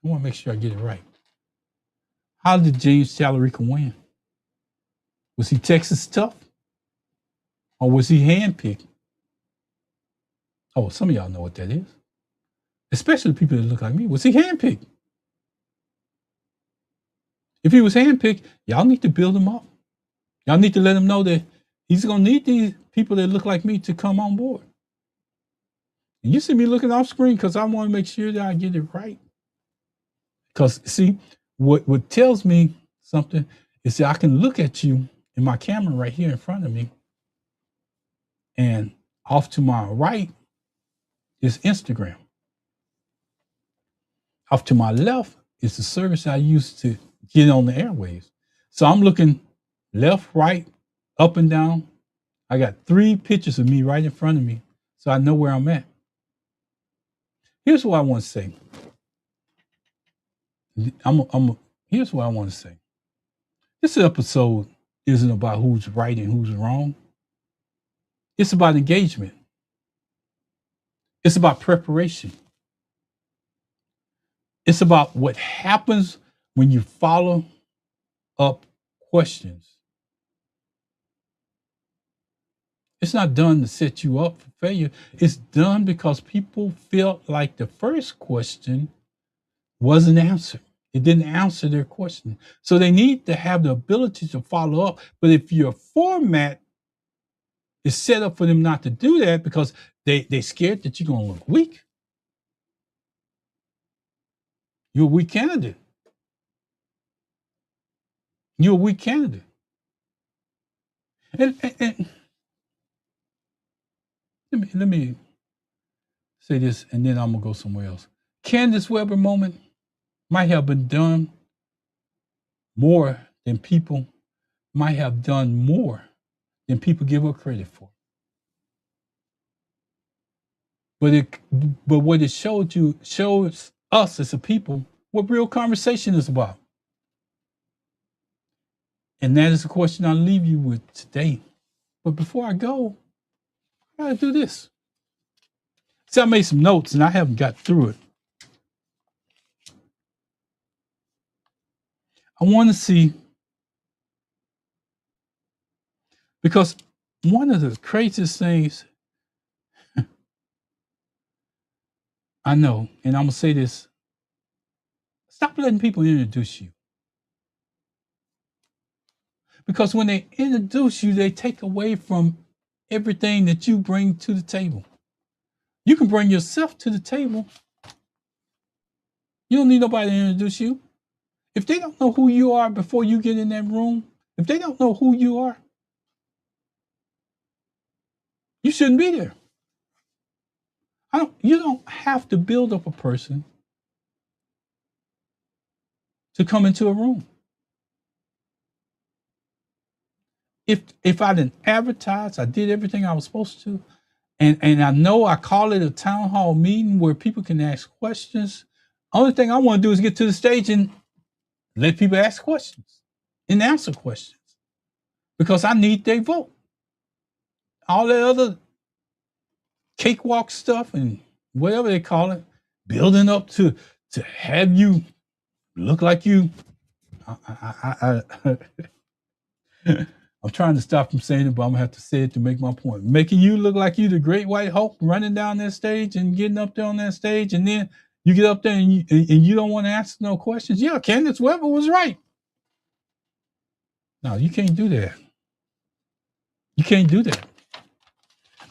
I want to make sure I get it right. How did James Talarico win? Was he Texas tough? Or was he handpicked? Oh, some of y'all know what that is. Especially the people that look like me. Was he handpicked? If he was handpicked, y'all need to build him up. Y'all need to let him know that he's going to need these people that look like me to come on board. And you see me looking off screen because I want to make sure that I get it right. Because, see, what tells me something is that I can look at you in my camera right here in front of me, and off to my right is Instagram. Off to my left is the service I use to get on the airwaves. So I'm looking left, right, up and down. I got 3 pictures of me right in front of me, so I know where I'm at. Here's what I want to say. Here's what I want to say. This episode isn't about who's right and who's wrong. It's about engagement. It's about preparation. It's about what happens when you follow up questions. It's not done to set you up for failure. It's done because people felt like the first question wasn't answered. It didn't answer their question. So they need to have the ability to follow up. But if your format is set up for them not to do that because they're scared that you're going to look weak, you're a weak candidate. You're a weak candidate. And let me say this, and then I'm going to go somewhere else. Kandice Webber moment might have been done more than people might have done more than people give her credit for. But what it shows us as a people what real conversation is about. And that is the question I'll leave you with today. But before I go, I gotta do this. See, I made some notes and I haven't got through it. I want to see, because one of the craziest things I know, and I'm gonna say this, stop letting people introduce you. Because when they introduce you, they take away from everything that you bring to the table. You can bring yourself to the table. You don't need nobody to introduce you. If they don't know who you are before you get in that room, if they don't know who you are, you shouldn't be there. You don't have to build up a person to come into a room. If I didn't advertise, I did everything I was supposed to, and I know I call it a town hall meeting where people can ask questions. Only thing I want to do is get to the stage and let people ask questions and answer questions because I need their vote. All that other cakewalk stuff and whatever they call it, building up to have you look like you. I'm trying to stop from saying it, but I'm gonna have to say it to make my point. Making you look like you the great white hope running down that stage and getting up there on that stage, and then you get up there and you don't want to answer no questions. Yeah, Kandice Webber was right. No, you can't do that. You can't do that.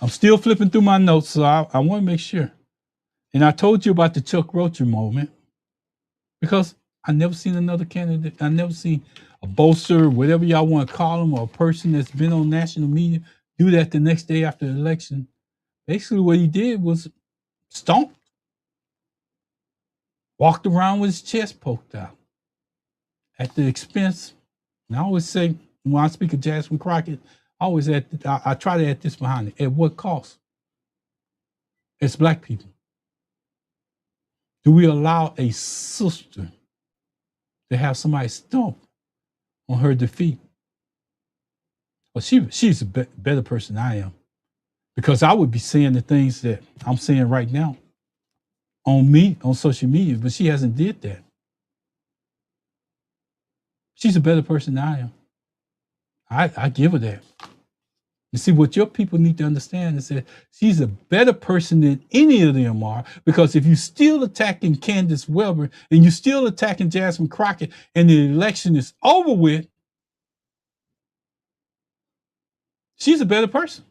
I'm still flipping through my notes, so I want to make sure. And I told you about the Chuck Rocher moment because I never seen another candidate. I never seen a boaster, whatever y'all want to call him, or a person that's been on national media do that the next day after the election. Basically, what he did was stomp, walked around with his chest poked out at the expense. And I always say, when I speak of Jasmine Crockett, I try to add this behind it. At what cost? It's Black people. Do we allow a sister to have somebody stomp on her defeat? Well, she's a better person than I am, because I would be saying the things that I'm saying right now on social media, but she hasn't did that. She's a better person than I am. I give her that. You see, what your people need to understand is that she's a better person than any of them are, because if you're still attacking Kandice Webber and you're still attacking Jasmine Crockett and the election is over with, she's a better person.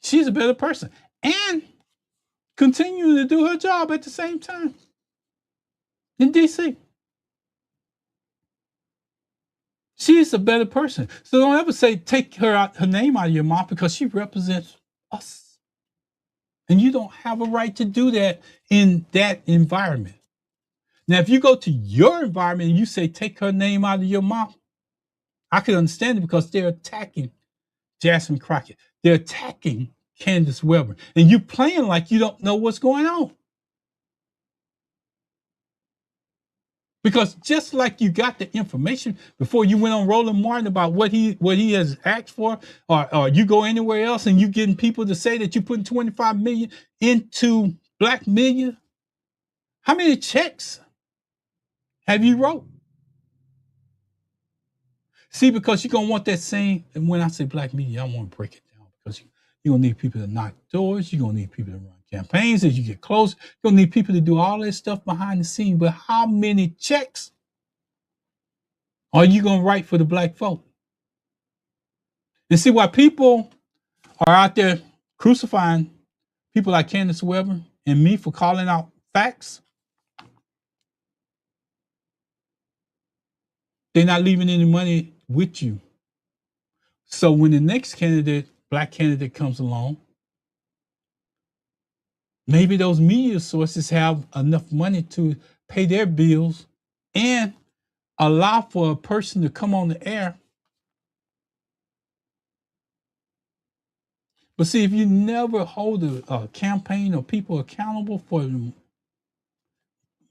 She's a better person and continuing to do her job at the same time in D.C. She's a better person. So don't ever say take her name out of your mouth, because she represents us. And you don't have a right to do that in that environment. Now, if you go to your environment and you say take her name out of your mouth, I can understand it, because they're attacking Jasmine Crockett. They're attacking Kandice Webber. And you playing like you don't know what's going on. Because just like you got the information before you went on Roland Martin about what he has asked for, or you go anywhere else and you getting people to say that you putting $25 million into Black media, how many checks have you wrote? See, because you're gonna want that same. And when I say Black media, I want to break it down, because you're gonna need people to knock doors. You're gonna need people to run campaigns as you get close. You're gonna need people to do all that stuff behind the scenes. But how many checks are you gonna write for the Black folk? And see, why people are out there crucifying people like Kandice Webber and me for calling out facts, they're not leaving any money with you. So when the next candidate, Black candidate, comes along, maybe those media sources have enough money to pay their bills and allow for a person to come on the air. But see, if you never hold a campaign or people accountable for them,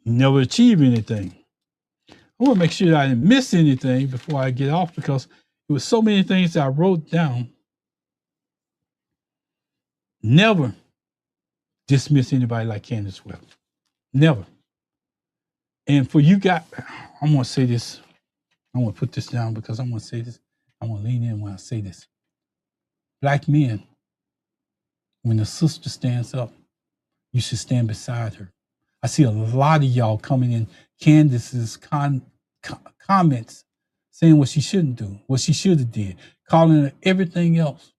you never achieve anything. I want to make sure that I didn't miss anything before I get off, because there was so many things that I wrote down. Never dismiss anybody like Kandice Webber. Never. And for you guys, I'm going to say this. I want to put this down, because I'm going to say this. I want to lean in when I say this. Black men, when the sister stands up, you should stand beside her. I see a lot of y'all coming in Kandice's comments saying what she shouldn't do, what she should have did, calling her everything else.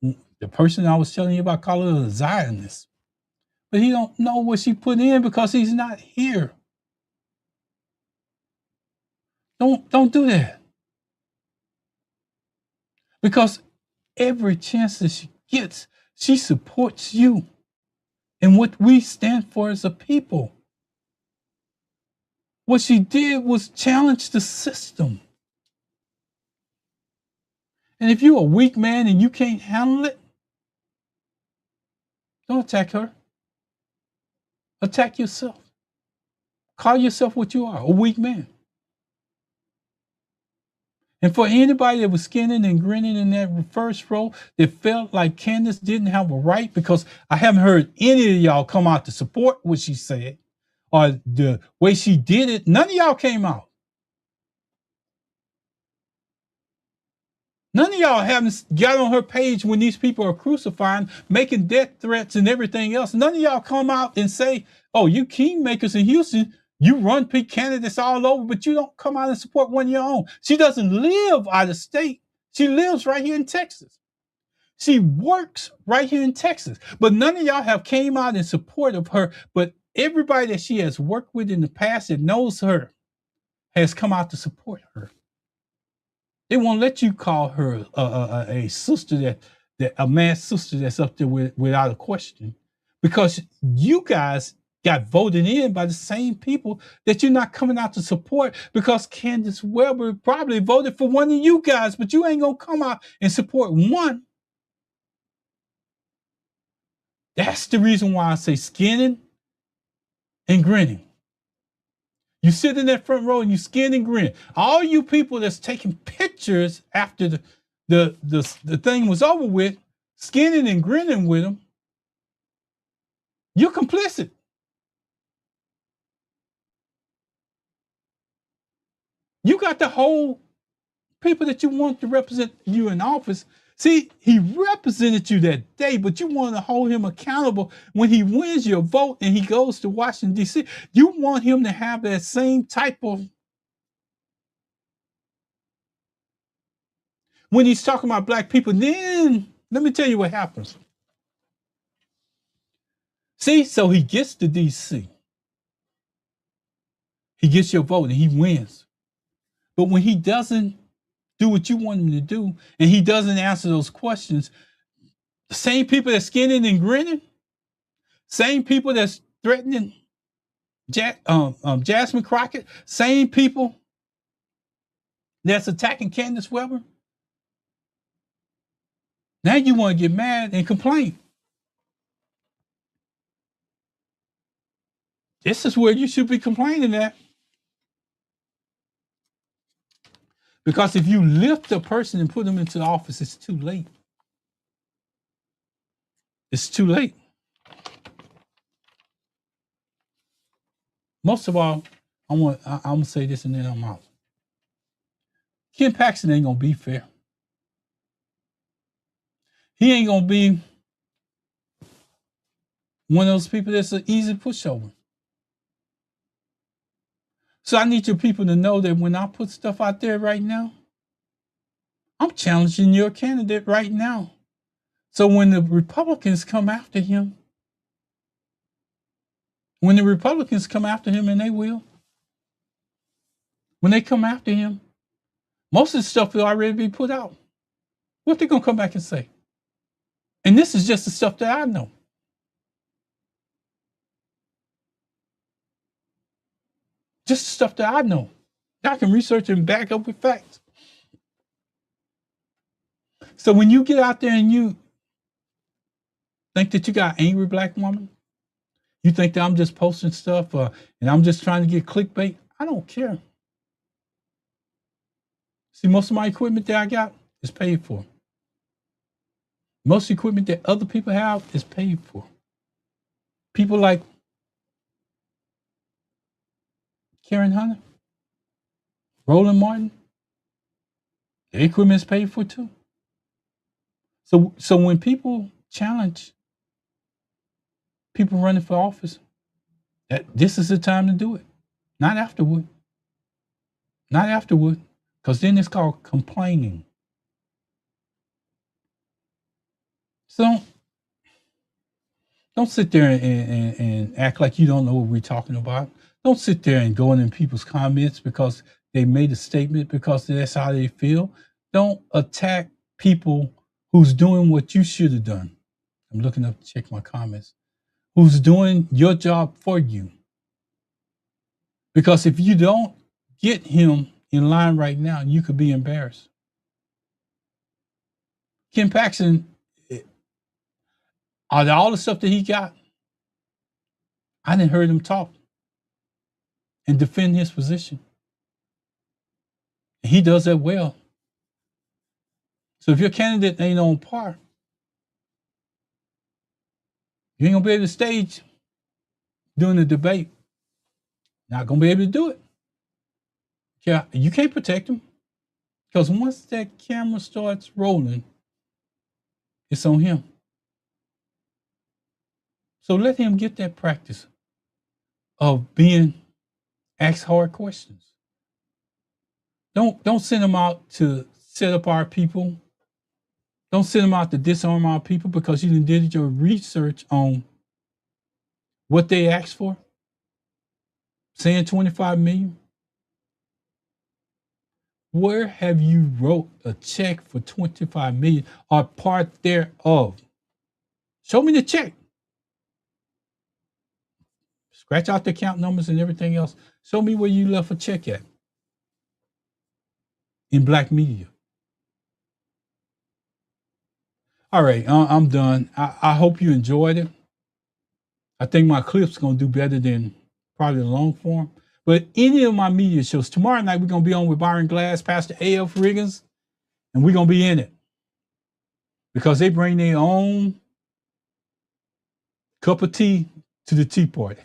The person I was telling you about, calling her a Zionist. But he don't know what she put in, because he's not here. Don't do that. Because every chance that she gets, she supports you and what we stand for as a people. What she did was challenge the system. And if you're a weak man and you can't handle it, don't attack her. Attack yourself. Call yourself what you are, a weak man. And for anybody that was skinning and grinning in that first row that felt like Kandice didn't have a right, because I haven't heard any of y'all come out to support what she said or the way she did it. None of y'all came out. None of y'all haven't got on her page when these people are crucifying, making death threats and everything else. None of y'all come out and say, oh, you kingmakers in Houston, you run candidates all over, but you don't come out and support one of your own. She doesn't live out of state. She lives right here in Texas. She works right here in Texas. But none of y'all have came out in support of her. But everybody that she has worked with in the past that knows her has come out to support her. They won't let you call her a sister that a mad sister that's up there without a question, because you guys got voted in by the same people that you're not coming out to support, because Kandice Webber probably voted for one of you guys, but you ain't gonna come out and support one. That's the reason why I say skinning and grinning. You sit in that front row and you skin and grin. All you people that's taking pictures after the thing was over with, skinning and grinning with them, you're complicit. You got the whole people that you want to represent you in office. See, he represented you that day, but you want to hold him accountable when he wins your vote and he goes to Washington, D.C. You want him to have that same type of, when he's talking about black people, then let me tell you what happens. See, so he gets to D.C. He gets your vote and he wins. But when he doesn't do what you want him to do and he doesn't answer those questions, the same people that's skinning and grinning, same people that's threatening Jasmine Crockett, same people that's attacking Kandice Webber, now you want to get mad and complain. This is where you should be complaining at. Because if you lift a person and put them into the office, it's too late. It's too late. Most of all, I'm gonna say this and then I'm out. Ken Paxton ain't gonna be fair. He ain't gonna be one of those people that's an easy pushover. So I need your people to know that when I put stuff out there right now, I'm challenging your candidate right now. So when the Republicans come after him, and they will, when they come after him, most of the stuff will already be put out. What they gonna come back and say? And this is just the stuff that I know. Just the stuff that I know. I can research and back up with facts. So when you get out there and you think that you got an angry black woman, you think that I'm just posting stuff and I'm just trying to get clickbait, I don't care. See, most of my equipment that I got is paid for. Most equipment that other people have is paid for. People like Karen Hunter, Roland Martin, their equipment is paid for too. So when people challenge people running for office, this is the time to do it. Not afterward. Not afterward, because then it's called complaining. So don't sit there and act like you don't know what we're talking about. Don't sit there and go in people's comments because they made a statement because that's how they feel. Don't attack people who's doing what you should have done. I'm looking up to check my comments. Who's doing your job for you. Because if you don't get him in line right now, you could be embarrassed. Ken Paxton, out of all the stuff that he got, I didn't hear him talk and defend his position. And he does that well. So if your candidate ain't on par, you ain't gonna be able to stage during the debate. Not gonna be able to do it. Yeah, you can't protect him. Because once that camera starts rolling, it's on him. So let him get that practice of being asked hard questions. Don't send him out to set up our people. Don't send him out to disarm our people because you did your research on what they asked for. Saying 25 million. Where have you wrote a check for 25 million or part thereof? Show me the check. Scratch out the account numbers and everything else. Show me where you left a check at in black media. All right, I'm done. I hope you enjoyed it. I think my clip's going to do better than probably the long form. But any of my media shows, tomorrow night we're going to be on with Byron Glass, Pastor A.F. Riggins, and we're going to be in it. Because they bring their own cup of tea to the tea party.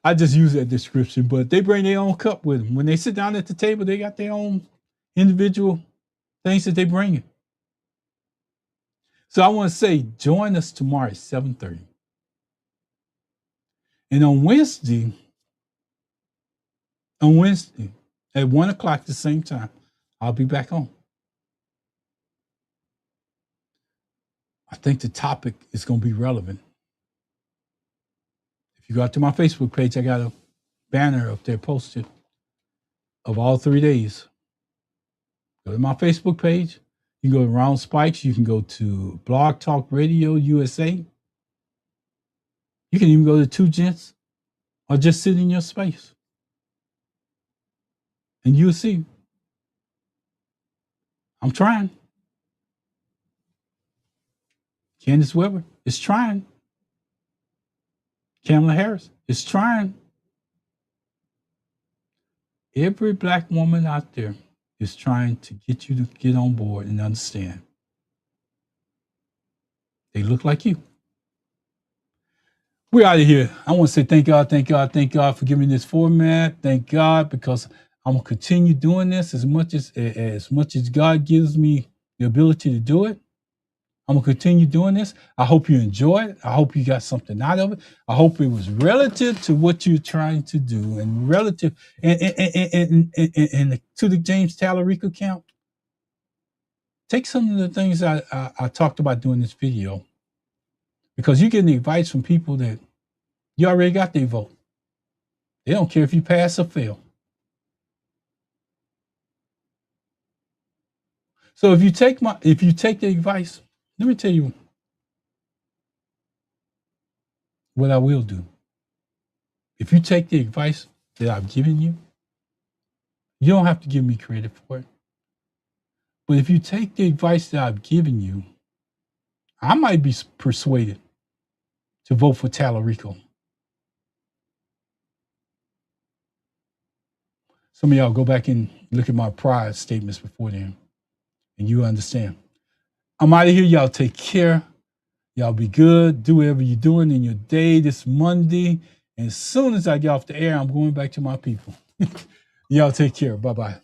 I just use that description, but they bring their own cup with them. When they sit down at the table, they got their own individual things that they bring in. So I want to say, join us tomorrow at 7:30. And on Wednesday at 1 o'clock the same time, I'll be back on. I think the topic is going to be relevant. If you go out to my Facebook page, I got a banner up there posted of all 3 days. Go to my Facebook page. You can go to Round Spikes. You can go to Blog Talk Radio USA. You can even go to Two Gents or just sit in your space. And you'll see. I'm trying. Kandice Webber is trying. Kamala Harris is trying. Every black woman out there is trying to get you to get on board and understand. They look like you. We're out of here. I want to say thank God for giving me this format. Thank God, because I'm gonna continue doing this as much as God gives me the ability to do it. I'm gonna continue doing this. I hope you enjoy it. I hope you got something out of it. I hope it was relative to what you're trying to do and relative and to the James Talarico count. Take some of the things I talked about doing this video, because you're getting advice from people that you already got their vote. They don't care if you pass or fail. So if you take the advice, let me tell you what I will do. If you take the advice that I've given you, you don't have to give me credit for it. But if you take the advice that I've given you, I might be persuaded to vote for Talarico. Some of y'all go back and look at my prior statements before then, and you understand. I'm out of here. Y'all take care. Y'all be good. Do whatever you're doing in your day this Monday. And as soon as I get off the air, I'm going back to my people. Y'all take care. Bye-bye.